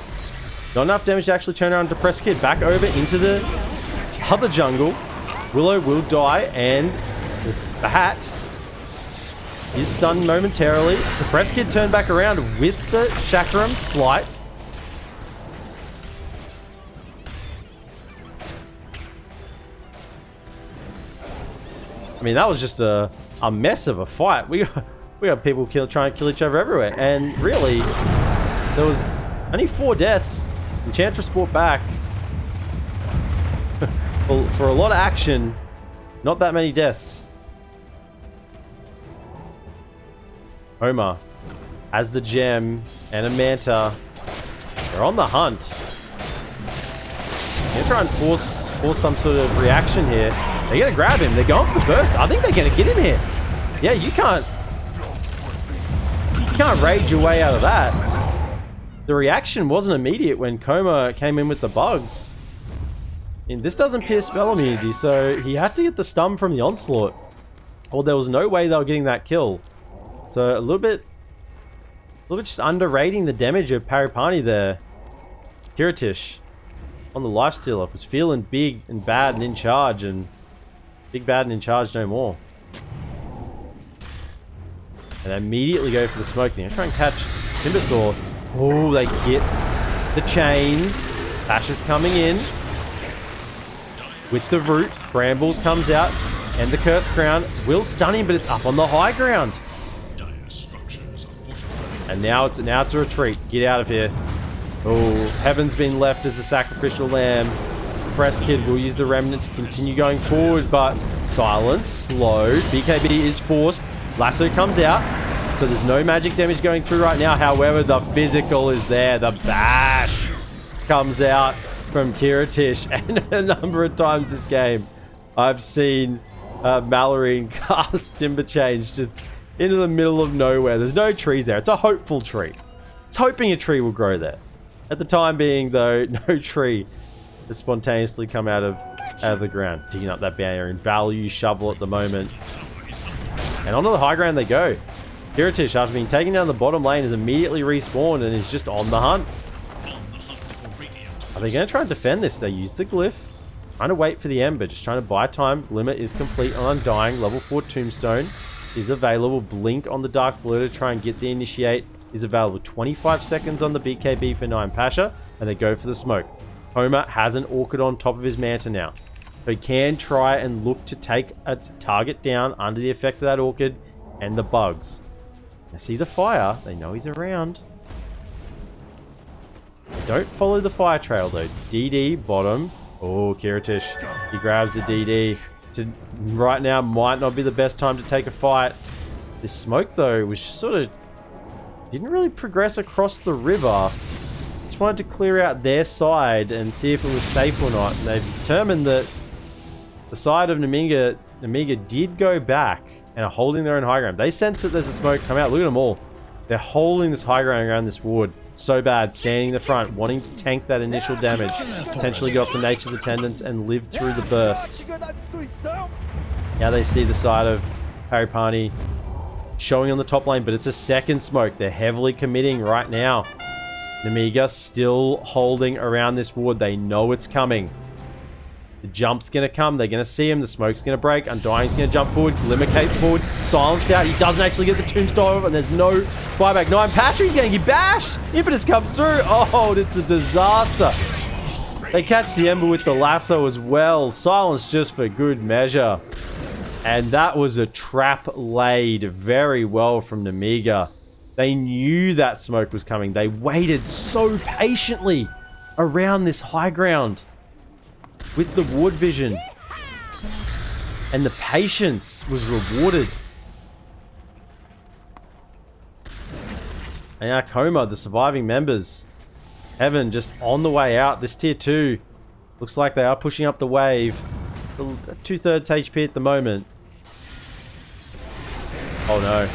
Not enough damage to actually turn around Depressed Kid. Back over into the other jungle. Willow will die, and the hat is stunned momentarily. Depressed Kid turned back around with the Chakram Slight. I mean, that was just a mess of a fight. We got people trying to kill each other everywhere. And really, there was only 4 deaths. Enchantress brought back. for a lot of action, not that many deaths. Homer has the gem and a Manta. They're on the hunt. They're trying to force some sort of reaction here. They're going to grab him. They're going for the burst. I think they're going to get him here. Yeah, you can't rage your way out of that. The reaction wasn't immediate when Coma came in with the bugs. And this doesn't pierce spell immunity, so he had to get the stun from the onslaught. Or there was no way they were getting that kill. So a little bit just underrating the damage of Parni there. Kiritish on the lifestealer was feeling big and bad and in charge, and big bad and in charge no more. And they immediately go for the smoke thing. Try and catch Timber Saw. Oh, they get the chains. Pasha's coming in with the root. Brambles comes out, and the Curse Crown will stun him, but it's up on the high ground. And now it's a retreat. Get out of here. Oh, Heaven's been left as a sacrificial lamb. Press Kid will use the Remnant to continue going forward, but silence, slowed. BKB is forced. Lasso comes out. So there's no magic damage going through right now. However, the physical is there. The bash comes out from Kiritish. And a number of times this game, I've seen Mallory cast Timber Change just into the middle of nowhere. There's no trees there. It's a hopeful tree. It's hoping a tree will grow there. At the time being, though, no tree has spontaneously come out of the ground. Digging up that barrier in value shovel at the moment. And onto the high ground they go. Kiritish, after being taken down the bottom lane, is immediately respawned and is just on the hunt. Are they going to try and defend this? They use the glyph. Trying to wait for the Ember. Just trying to buy time. Limit is complete on Undying. Level 4 Tombstone is available. Blink on the Dark Blue to try and get the Initiate is available. 25 seconds on the BKB for 9 Pasha. And they go for the smoke. Homer has an Orchid on top of his Manta now. So he can try and look to take a target down under the effect of that Orchid and the bugs. They see the fire. They know he's around. Don't follow the fire trail though. DD bottom. Oh, Kiritish. He grabs the DD. Right now might not be the best time to take a fight. This smoke though was just sort of didn't really progress across the river. Just wanted to clear out their side and see if it was safe or not. And they've determined that the side of Nemiga did go back and are holding their own high ground. They sense that there's a smoke come out. Look at them all. They're holding this high ground around this wood so bad, standing in the front, wanting to tank that initial damage, potentially get off the Nature's Attendants and live through the burst. Now they see the side of Parni showing on the top lane, but it's a second smoke. They're heavily committing right now. Nemiga still holding around this wood. They know it's coming. The jump's going to come. They're going to see him. The smoke's going to break. Undying's going to jump forward. Glimmer cape forward. Silenced out. He doesn't actually get the tombstone off, and there's no buyback. 9 Pasha. He's going to get bashed. Impetus comes through. Oh, it's a disaster. They catch the Ember with the lasso as well. Silence just for good measure. And that was a trap laid very well from Nemiga. They knew that smoke was coming. They waited so patiently around this high ground with the ward vision. And the patience was rewarded. And now Coma, the surviving members. Heaven just on the way out. This tier 2 looks like they are pushing up the wave. 2/3 HP at the moment. Oh no.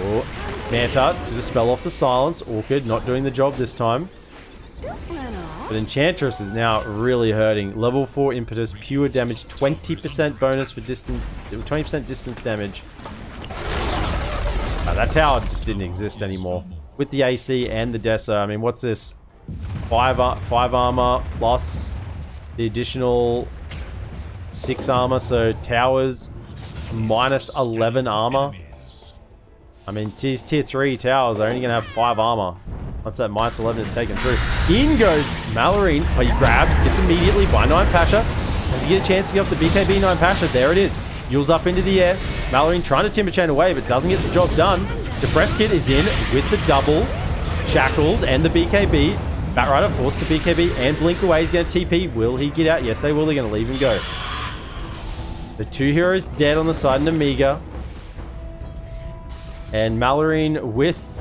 Oh. Manta to dispel off the silence. Orchid not doing the job this time. But Enchantress is now really hurting. Level 4 impetus, pure damage, 20% bonus for distance, 20% distance damage. That tower just didn't exist anymore. With the AC and the Dessa, I mean, what's this? 5 armor plus the additional 6 armor, so towers minus 11 armor. I mean, these tier 3 towers are only going to have 5 armor. Once that minus 11 is taken through. In goes Malorine. Oh, he grabs, gets immediately by 9 Pasha. Does he get a chance to get off the BKB 9 Pasha? There it is. Yules up into the air. Malorine trying to timber chain away, but doesn't get the job done. The Breast Kit is in with the double. Shackles and the BKB. Batrider forced to BKB and blink away. He's going to TP. Will he get out? Yes, they will. They're going to leave him go. The 2 heroes dead on the side of Nemiga. And Malorine with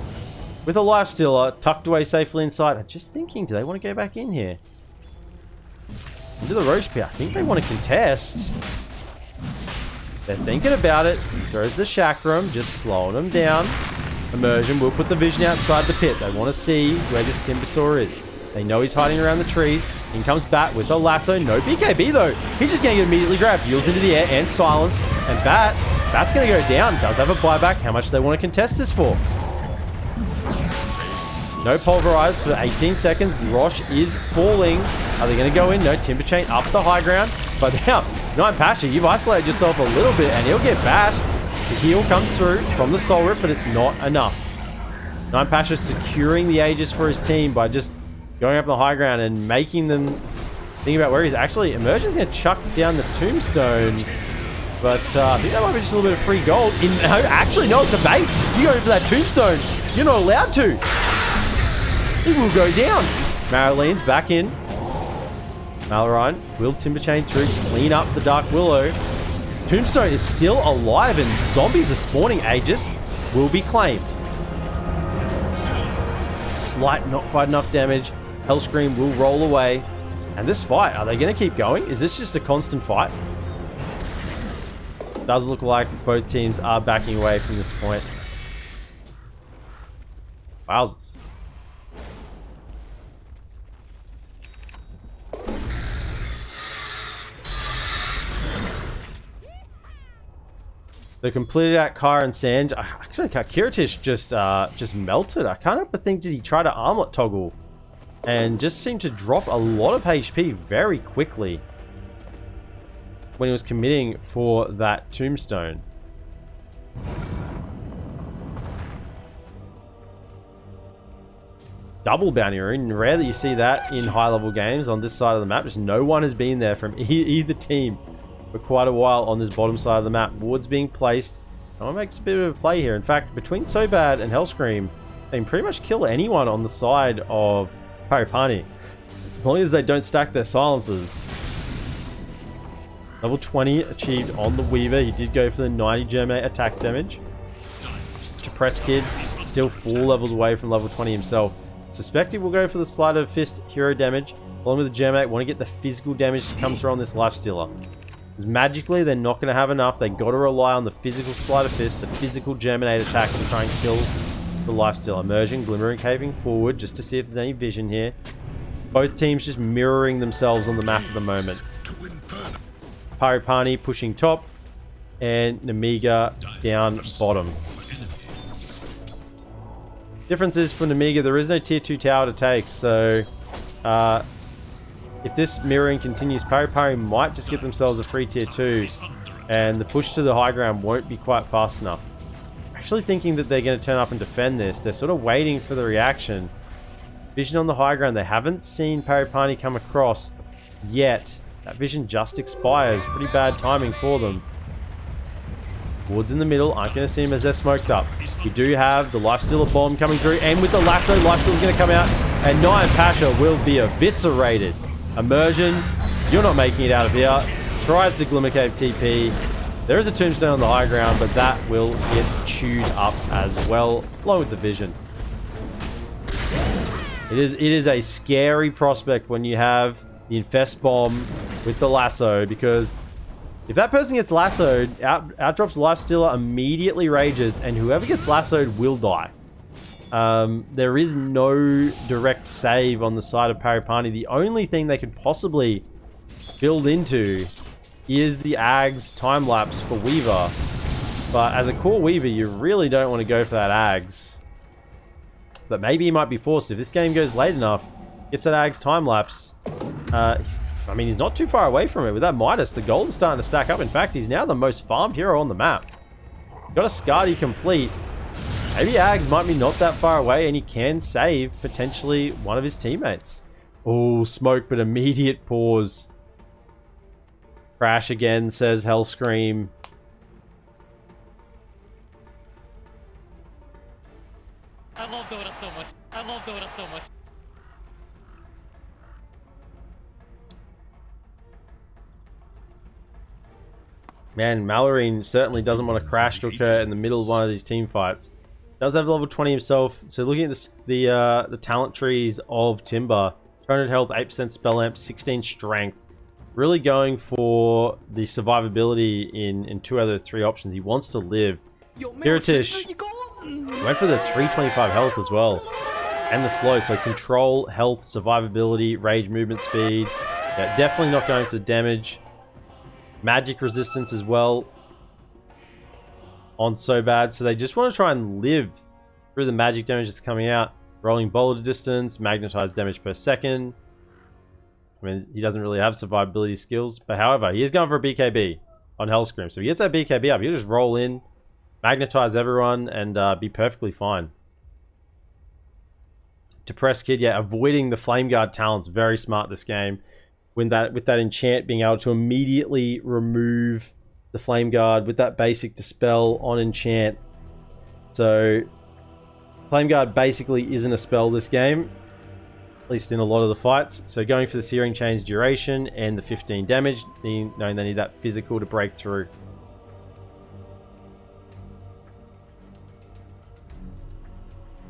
a life stealer tucked away safely inside. I'm just thinking, do they want to go back in here? Into the Roche Pit. I think they want to contest. They're thinking about it. Throws the Chakram, just slowing them down. Immersion will put the vision outside the pit. They want to see where this Timbersaw is. They know he's hiding around the trees. In comes Bat with a lasso. No BKB though. He's just going to get immediately grabbed. Yields into the air and silence. And Bat's going to go down. Does have a buyback. How much do they want to contest this for? No pulverize for 18 seconds. Roche is falling. Are they going to go in? No. Timber Chain up the high ground. But now, 9 Pasha, you've isolated yourself a little bit and he'll get bashed. The heal comes through from the Soul Rip, but it's not enough. 9 Pasha securing the Aegis for his team by just going up the high ground and making them think about where he's actually. Emergen's going to chuck down the Tombstone. But I think that might be just a little bit of free gold. Actually, no, it's a bait. You go for that Tombstone. You're not allowed to. It will go down. Maraline's back in. Malorine will Timber Chain through, clean up the Dark Willow. Tombstone is still alive and zombies are spawning. Aegis will be claimed. Slight, not quite enough damage. Hellscream will roll away. And this fight, are they going to keep going? Is this just a constant fight? Does look like both teams are backing away from this point. Wowzers. They completed out Kyra and Sanj. Actually, Kiritish just melted. I can't help but think, did he try to armlet toggle? And just seemed to drop a lot of HP very quickly when he was committing for that tombstone. Double bounty rune. Rare that you see that in high level games on this side of the map. Just no one has been there from either team for quite a while on this bottom side of the map. Wards being placed. No one makes a bit of a play here. In fact, between Sobad and Hellscream, they can pretty much kill anyone on the side of Parni, as long as they don't stack their silencers. Level 20 achieved on the Weaver. He did go for the 90 Germinate attack damage. Depress Kid, still 4 levels away from level 20 himself. Suspect he will go for the Sleight of Fist hero damage. Along with the Germinate, want to get the physical damage to come through on this Lifestealer. Because magically, they're not going to have enough. They got to rely on the physical Sleight of Fist, the physical Germinate attack to try and kill the Lifestealer. Immersion, Glimmering, caving forward just to see if there's any vision here. Both teams just mirroring themselves on the map at the moment. Parni pushing top, and Nemiga down bottom. Difference is for Nemiga, there is no tier 2 tower to take, so if this mirroring continues, Pari might just get themselves a free tier 2, and the push to the high ground won't be quite fast enough. Actually thinking that they're going to turn up and defend this. They're sort of waiting for the reaction. Vision on the high ground. They haven't seen Parni come across yet. That vision just expires. Pretty bad timing for them. Wards in the middle. Aren't going to see him as they're smoked up. We do have the Lifestealer bomb coming through. And with the lasso, Lifestealer's going to come out. And Nyan Pasha will be eviscerated. Immersion. You're not making it out of here. Tries to Glimmer Cave TP. There is a tombstone on the high ground, but that will get chewed up as well, along with the vision. It is a scary prospect when you have the Infest Bomb with the lasso, because if that person gets lassoed, outdrops Lifestealer, immediately rages, and whoever gets lassoed will die. There is no direct save on the side of Parni. The only thing they could possibly build into is the Ags time-lapse for Weaver. But as a core Weaver, you really don't want to go for that Ags. But maybe he might be forced. If this game goes late enough, gets that Ags time-lapse. I mean, he's not too far away from it. With that Midas, the gold is starting to stack up. In fact, he's now the most farmed hero on the map. Got a Skadi complete. Maybe Ags might be not that far away, and he can save, potentially, one of his teammates. Oh, smoke, but immediate pause. Crash again, says Hellscream. I love Dota so much. I love Dota so much. Man, Malorine certainly doesn't want a crash to occur in the middle of one of these team fights. Does have level 20 himself. So looking at the talent trees of Timber, 200 health, 8% spell amp, 16 strength. Really going for the survivability in 2 out of those 3 options. He wants to live. Kiritish went for the 325 health as well. And the slow. So control, health, survivability, rage, movement speed. Yeah, definitely not going for the damage. Magic resistance as well. On so bad. So they just want to try and live through the magic damage that's coming out. Rolling boulder distance, magnetized damage per second. I mean, he doesn't really have survivability skills, but however, he is going for a BKB on Hellscream. So if he gets that BKB up, he'll just roll in, magnetize everyone, and be perfectly fine. Depressed Kid, yeah, avoiding the Flame Guard talents, very smart this game. With that enchant, being able to immediately remove the Flame Guard with that basic dispel on enchant. So Flame Guard basically isn't a spell this game, at least in a lot of the fights. So going for the Searing Chain's duration and the 15 damage, knowing they need that physical to break through.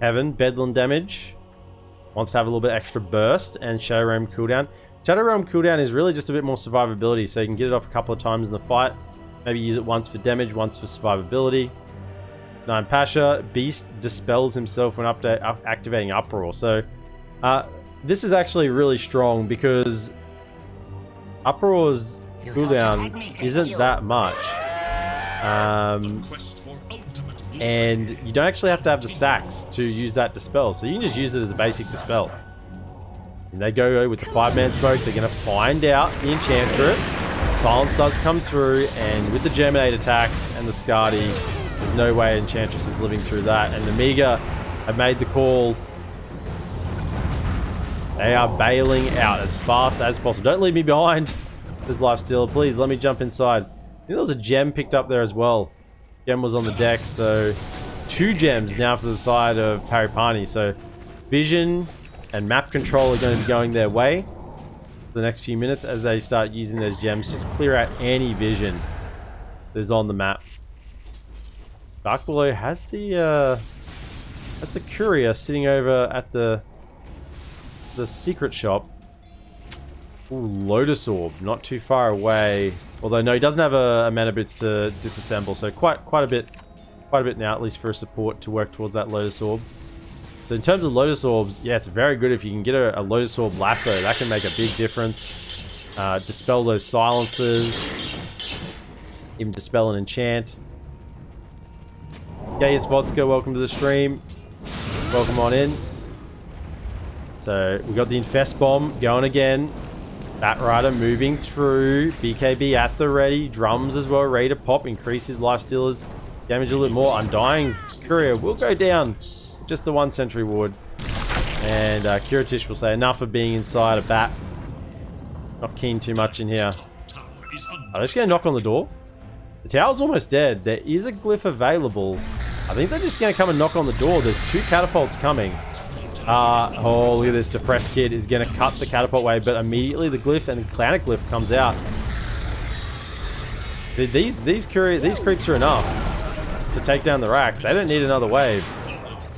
Heaven, Bedlam damage. Wants to have a little bit extra burst and Shadow Realm cooldown. Shadow Realm cooldown is really just a bit more survivability, so you can get it off a couple of times in the fight. Maybe use it once for damage, once for survivability. 9 Pasha, Beast dispels himself when activating Uproar. So this is actually really strong because Uproar's cooldown isn't that much. Quest for ultimate glory. And you don't actually have to have the stacks to use that dispel, so you can just use it as a basic dispel. And they go with the 5-man smoke, they're going to find out the Enchantress. Silence does come through, and with the Germinate attacks and the Skadi, there's no way Enchantress is living through that. And Nemiga have made the call. They are bailing out as fast as possible. Don't leave me behind. There's lifestealer, please let me jump inside. I think there was a gem picked up there as well. Gem was on the deck, so 2 gems now for the side of Parni. So vision and map control are going to be going their way for the next few minutes as they start using those gems. Just clear out any vision that's on the map. Dark Below has the courier sitting over at the secret shop. Ooh, Lotus Orb, not too far away. Although no, he doesn't have a mana boots to disassemble, so quite a bit now, at least for a support to work towards that Lotus Orb. So in terms of Lotus Orbs, yeah, it's very good if you can get a Lotus Orb lasso. That can make a big difference. Dispel those silences. Even dispel and enchant. Yeah, it's Vodka, welcome to the stream. Welcome on in. So we got the Infest Bomb going again. Bat Rider moving through. BKB at the ready. Drums as well, ready to pop. Increase his lifestealers. Damage a little more. Undying's courier will go down. Just the 1 sentry ward. And Kiritish will say enough of being inside a bat. Not keen too much in here. Are they just going to knock on the door? The tower's almost dead. There is a glyph available. I think they're just going to come and knock on the door. There's 2 catapults coming. Oh, look at this. Depressed Kid is going to cut the catapult wave, but immediately the glyph and the Clanic glyph comes out. These creeps are enough to take down the racks. They don't need another wave.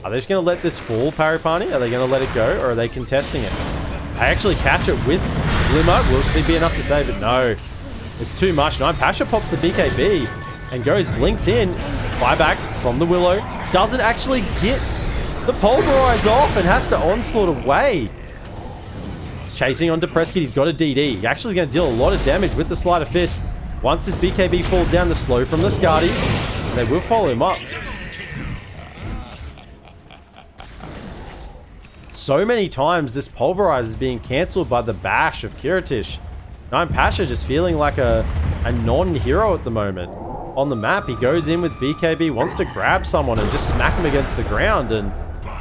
Are they just going to let this fall, Pariparni? Are they going to let it go, or are they contesting it? They actually catch it with Glimmer. Will it be enough to save it? No. It's too much. 9 Pasha pops the BKB and goes, blinks in. Buyback from the Willow. Doesn't actually get the Pulverize off and has to onslaught away. Chasing on Depressed Kid. He's got a DD. He actually is going to deal a lot of damage with the Sleight of Fist. Once this BKB falls down, the slow from the Skadi, and they will follow him up. So many times this Pulverize is being cancelled by the bash of Kiritish. 9 Pasha just feeling like a non-hero at the moment. On the map, he goes in with BKB, wants to grab someone and just smack him against the ground, and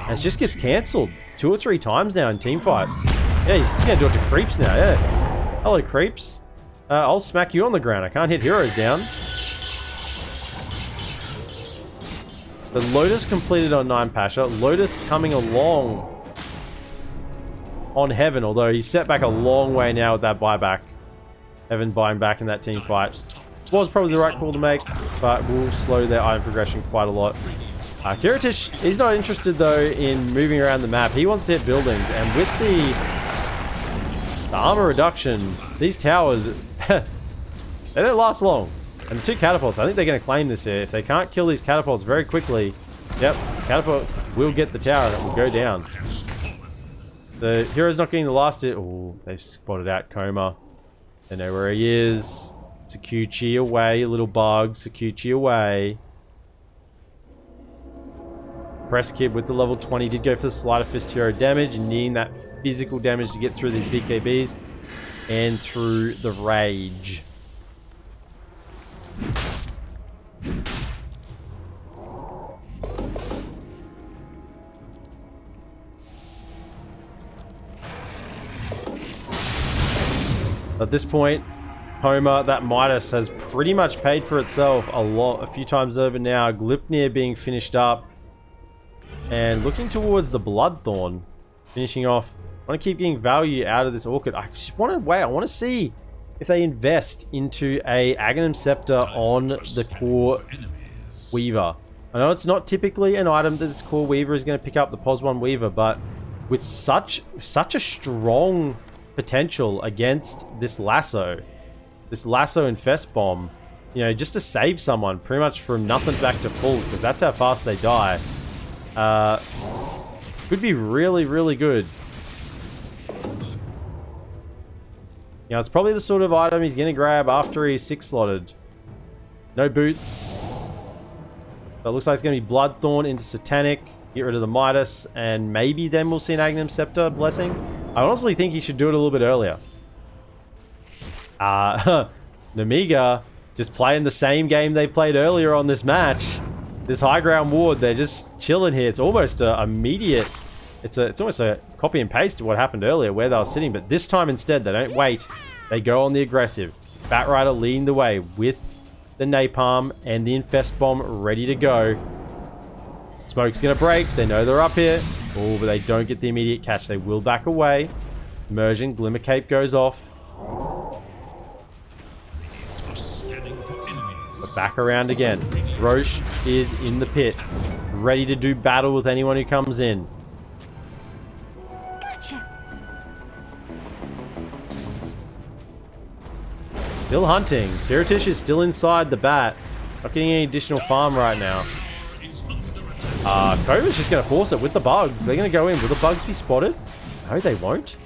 it just gets cancelled 2 or 3 times now in team fights. Yeah, he's just going to do it to creeps now, yeah. Hello, creeps. I'll smack you on the ground. I can't hit heroes down. The Lotus completed on 9 Pasha. Lotus coming along on Heaven, although he's set back a long way now with that buyback. Heaven buying back in that team fight. Was probably the right call to make, but will slow their item progression quite a lot. Kiritish, he's not interested though in moving around the map. He wants to hit buildings, and with the armor reduction, these towers, they don't last long. And the 2 catapults, I think they're going to claim this here. If they can't kill these catapults very quickly, yep, catapult will get the tower and it will go down. The hero's not getting the last hit. Oh, they've spotted out Coma. They know where he is. Sakuchi away, little bug. Sakuchi away. Press Kid with the level 20 did go for the Sleight of Fist hero damage, and needing that physical damage to get through these BKBs and through the rage. At this point, Homer, that Midas has pretty much paid for itself a few times over now. Glipnir being finished up. And looking towards the Bloodthorn. Finishing off. I want to keep getting value out of this Orchid. I just want to wait. I want to see if they invest into a Aghanim Scepter on the core Weaver. I know it's not typically an item that this core Weaver is going to pick up, the POS 1 Weaver, but with such a strong potential against this lasso infest bomb, you know, just to save someone pretty much from nothing back to full, because that's how fast they die. Could be really, really good. You know, it's probably the sort of item he's going to grab after he's 6-slotted. No boots. So it looks like it's going to be Bloodthorn into Satanic. Get rid of the Midas. And maybe then we'll see an Agnum Scepter Blessing. I honestly think he should do it a little bit earlier. Nemiga just playing the same game they played earlier on this match. This high ground ward, they're just chilling here. It's almost a immediate... It's almost a copy and paste of what happened earlier where they were sitting, but this time instead they don't wait. They go on the aggressive. Batrider leading the way with the napalm and the infest bomb ready to go. Smoke's gonna break. They know they're up here. Oh, but they don't get the immediate catch. They will back away. Immersion, Glimmer Cape goes off. Scanning for enemies. But back around again. Roche is in the pit, ready to do battle with anyone who comes in. Still hunting. Kiritish is still inside the bat. Not getting any additional farm right now. Kova's just going to force it with the bugs. They're going to go in. Will the bugs be spotted? No, they won't.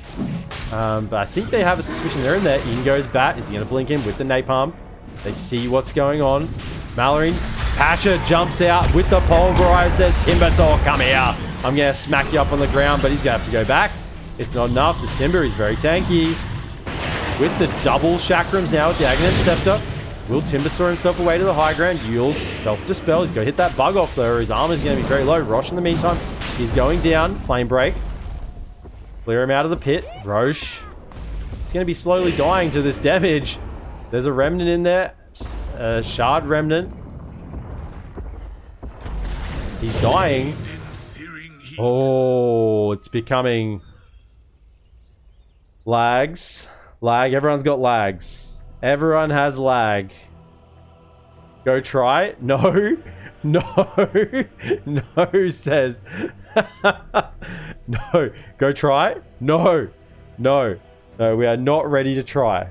But I think they have a suspicion they're in there. In goes Bat. Is he going to blink in with the napalm? They see what's going on. Mallory. Pasha jumps out with the pulverizer. Says, Timbersaw, come here. I'm going to smack you up on the ground, but he's going to have to go back. It's not enough. This Timber is very tanky. With the double chakrams now with the Agnum Scepter. Will Timbersaw himself away to the high ground? Yule's self-dispel. He's going to hit that bug off though. His armor is going to be very low. Roche in the meantime is going down. Flame Break. Clear him out of the pit. Roche. It's going to be slowly dying to this damage. There's a remnant in there. Shard remnant. He's dying. Oh, it's becoming... lags. Lag. Everyone's got lags. Everyone has lag. Go try it? No. No. No, says. No. Go try it? No. No. No, we are not ready to try.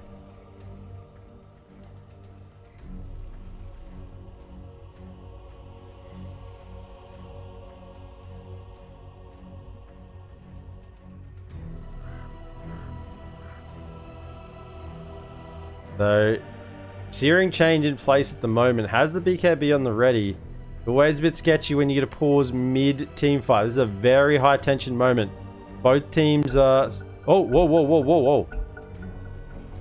So, searing change in place at the moment. Has the BKB on the ready. Always a bit sketchy when you get a pause mid-team fight. This is a very high-tension moment. Both teams are... Oh, whoa, whoa, whoa, whoa, whoa.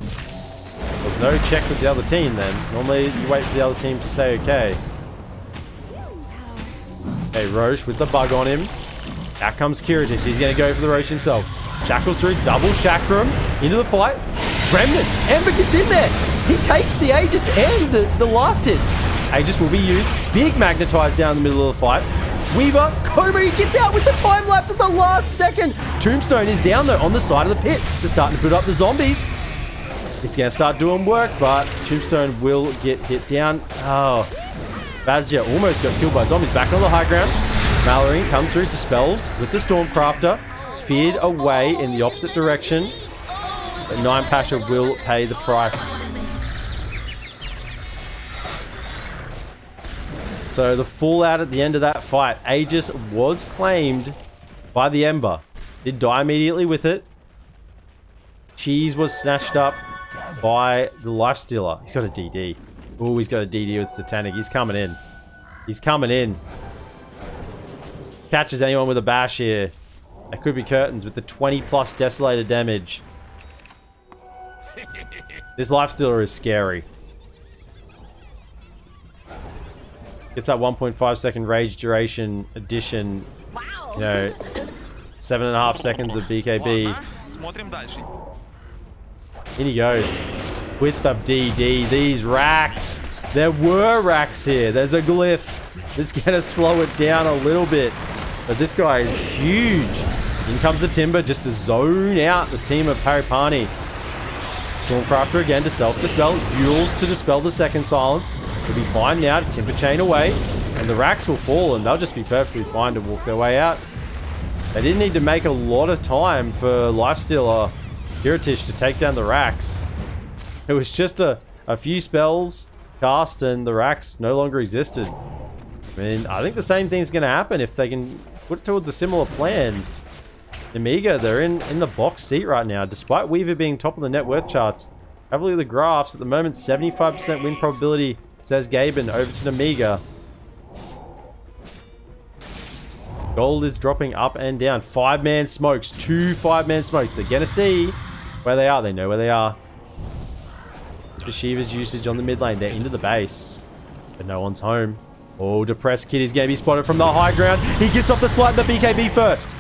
There's no check with the other team then. Normally, you wait for the other team to say okay. Okay, Roche with the bug on him. Out comes Kiritish. He's going to go for the Roche himself. Shackles through, double chakram into the fight. Remnant, Ember gets in there. He takes the Aegis and the last hit. Aegis will be used. Big magnetized down the middle of the fight. Weaver, Cobra gets out with the time lapse at the last second. Tombstone is down though on the side of the pit. They're starting to put up the zombies. It's going to start doing work, but Tombstone will get hit down. Oh, Bazia almost got killed by zombies. Back on the high ground. Mallory comes through, dispels with the Stormcrafter. Feared away in the opposite direction. But Nine Pasha will pay the price. So the fallout at the end of that fight. Aegis was claimed by the Ember. Did die immediately with it. Cheese was snatched up by the Lifestealer. He's got a DD. Oh, he's got a DD with Satanic. He's coming in. He's coming in. Catches anyone with a bash here. That could be Curtains with the 20 plus Desolator damage. This Lifestealer is scary. Gets that 1.5 second rage duration addition. Wow. You know, 7.5 seconds of BKB. Смотрим дальше. In he goes. With the DD. These racks. There were racks here. There's a glyph. It's going to slow it down a little bit. But this guy is huge. In comes the Timber just to zone out the team of Parni. Stormcrafter again to self-dispel. Yules to dispel the second silence. He'll be fine now to Timber Chain away. And the racks will fall and they'll just be perfectly fine to walk their way out. They didn't need to make a lot of time for Lifestealer Kiritich to take down the Rax. It was just a few spells cast and the Rax no longer existed. I mean, I think the same thing's going to happen if they can put towards a similar plan. Nemiga, they're in the box seat right now, despite Weaver being top of the net worth charts. Have a look at the graphs. At the moment, 75% win probability, says Gaben, over to Nemiga. Gold is dropping up and down. 5-man smokes. 2 5-man smokes. They're going to see where they are. They know where they are. The Shiva's usage on the mid lane. They're into the base. But no one's home. Oh, Depressed Kid is going to be spotted from the high ground. He gets off the slide in the BKB first.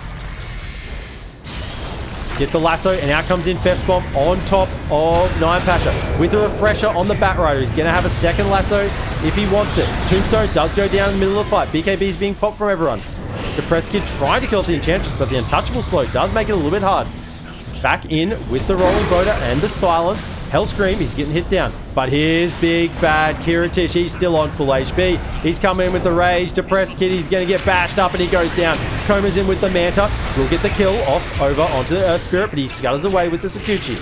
Get the lasso, and out comes in Festbomb on top of Nine Pasha. With a refresher on the Batrider. He's going to have a second lasso if he wants it. Tombstone does go down in the middle of the fight. BKB is being popped from everyone. Depressed Kid trying to kill the Enchantress, but the Untouchable slow does make it a little bit hard. Back in with the Rolling Boda and the Silence. Hellscream, he's getting hit down. But here's big bad Kiritich. He's still on full HP. He's coming in with the Rage. Depressed Kid, he's going to get bashed up and he goes down. Koma's in with the Manta. Will get the kill off over onto the Earth Spirit, but he scutters away with the Sakuchi.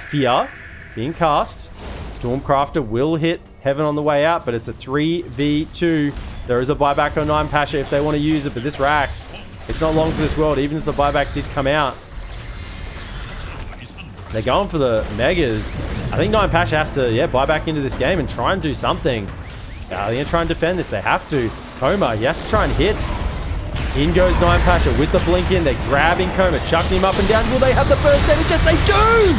Fear being cast. Stormcrafter will hit Heaven on the way out, but it's a 3v2. There is a buyback on 9 Pasha if they want to use it, but this Rax, it's not long for this world, even if the buyback did come out. They're going for the Megas. I think 9 Pasha has to, buy back into this game and try and do something. They're going to try and defend this. They have to. Koma, he has to try and hit. In goes 9 Pasha with the blink in. They're grabbing Koma, chucking him up and down. Will they have the burst damage? Yes, they do!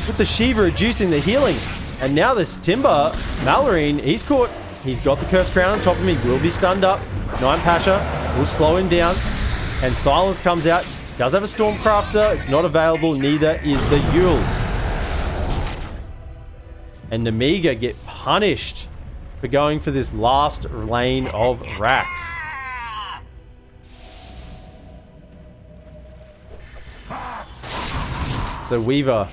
With the Shiva reducing the healing. And now this Timber, Malorine, he's caught. He's got the Cursed Crown on top of him. He will be stunned up. 9 Pasha will slow him down. And Silence comes out. Does have a Stormcrafter. It's not available. Neither is the Yules. And Nemiga get punished for going for this last lane of Rax. So Weaver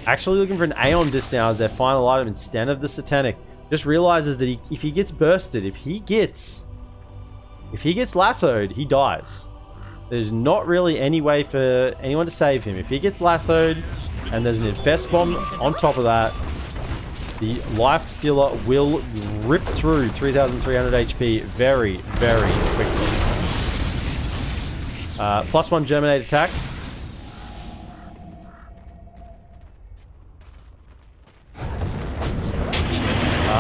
actually looking for an Aeon Disc now as their final item instead of the Satanic. Just realizes that if he gets bursted, if he gets lassoed, he dies. There's not really any way for anyone to save him. If he gets lassoed and there's an Infest Bomb on top of that, the Life Stealer will rip through 3,300 HP very, very quickly. +1 Germinate attack.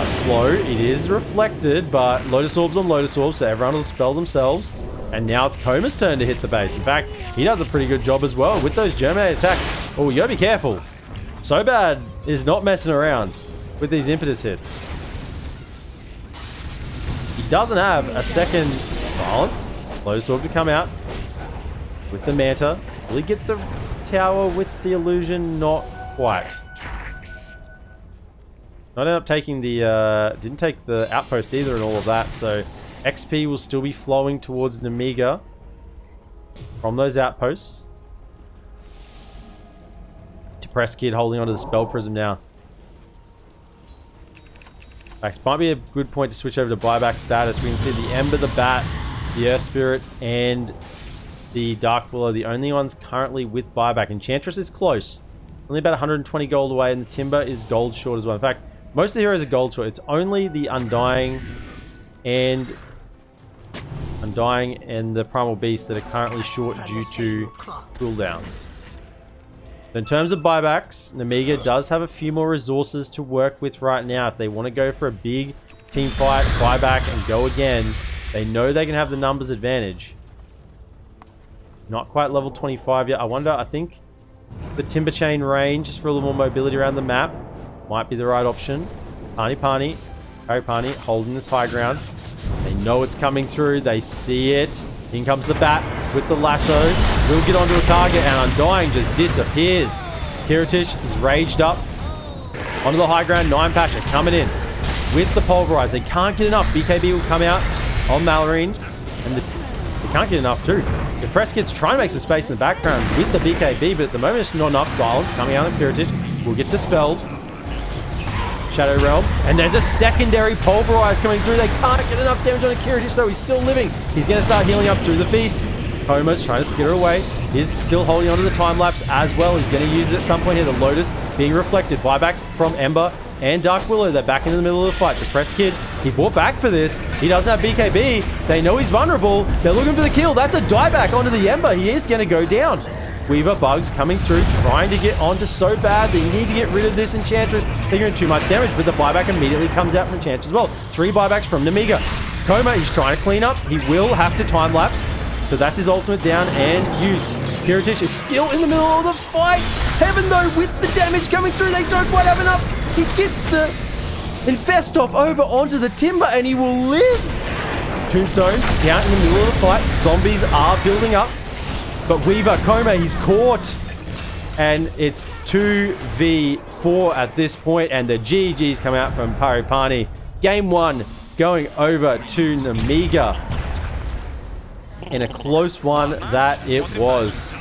Slow. It is reflected, but Lotus Orbs on Lotus Orbs, so everyone will spell themselves. And now it's Koma's turn to hit the base. In fact, he does a pretty good job as well with those Germinate attacks. Oh, you gotta be careful. So Bad is not messing around with these impetus hits. He doesn't have a second Silence. Lotus Orb to come out with the Manta. Will he get the tower with the illusion? Not quite. I ended up taking the, didn't take the outpost either and all of that, so XP will still be flowing towards Nemiga from those outposts. Depressed Kid holding onto the Spell Prism now. Actually, might be a good point to switch over to buyback status. We can see the Ember, the Bat, the Earth Spirit, and the Dark Bull are the only ones currently with buyback. Enchantress is close. Only about 120 gold away, and the Timber is gold short as well. In fact, most of the heroes are gold short. It's only the Undying and the Primal Beast that are currently short due to cooldowns. In terms of buybacks, Nemiga does have a few more resources to work with right now. If they want to go for a big team fight, buyback, and go again, they know they can have the numbers advantage. Not quite level 25 yet. I think the Timber Chain range, just for a little more mobility around the map, might be the right option. Pari Parni holding this high ground. They know it's coming through. They see it. In comes the Bat with the lasso. Will get onto a target and Undying just disappears. Kiritich is raged up. Onto the high ground. 9 Pasha coming in with the Pulverize. They can't get enough. BKB will come out on Malorine. And they can't get enough too. The Press Kid's trying to make some space in the background with the BKB, but at the moment it's not enough. Silence coming out of Kiritich will get dispelled. Shadow Realm. And there's a secondary Pulverize coming through. They can't get enough damage on Akira, so he's still living. He's going to start healing up through the Feast. Koma's trying to skitter away. He's still holding onto the time lapse as well. He's going to use it at some point here. The Lotus being reflected. Buybacks from Ember and Dark Willow. They're back into the middle of the fight. Depressed Kid, he bought back for this. He doesn't have BKB. They know he's vulnerable. They're looking for the kill. That's a dieback onto the Ember. He is going to go down. Weaver Bugs coming through, trying to get onto so bad. They need to get rid of this Enchantress. They're doing too much damage, but the buyback immediately comes out from Enchantress as well. 3 buybacks from Nemiga. Koma, he's trying to clean up. He will have to time lapse. So that's his ultimate down and use. Piratish is still in the middle of the fight. Heaven though, with the damage coming through, they don't quite have enough. He gets the Infestoff over onto the Timber and he will live. Tombstone down in the middle of the fight. Zombies are building up. But Weaver, Koma, he's caught. And it's 2v4 at this point, and the GG's come out from Pariparni. Game 1 going over to Nemiga. In a close one that it was.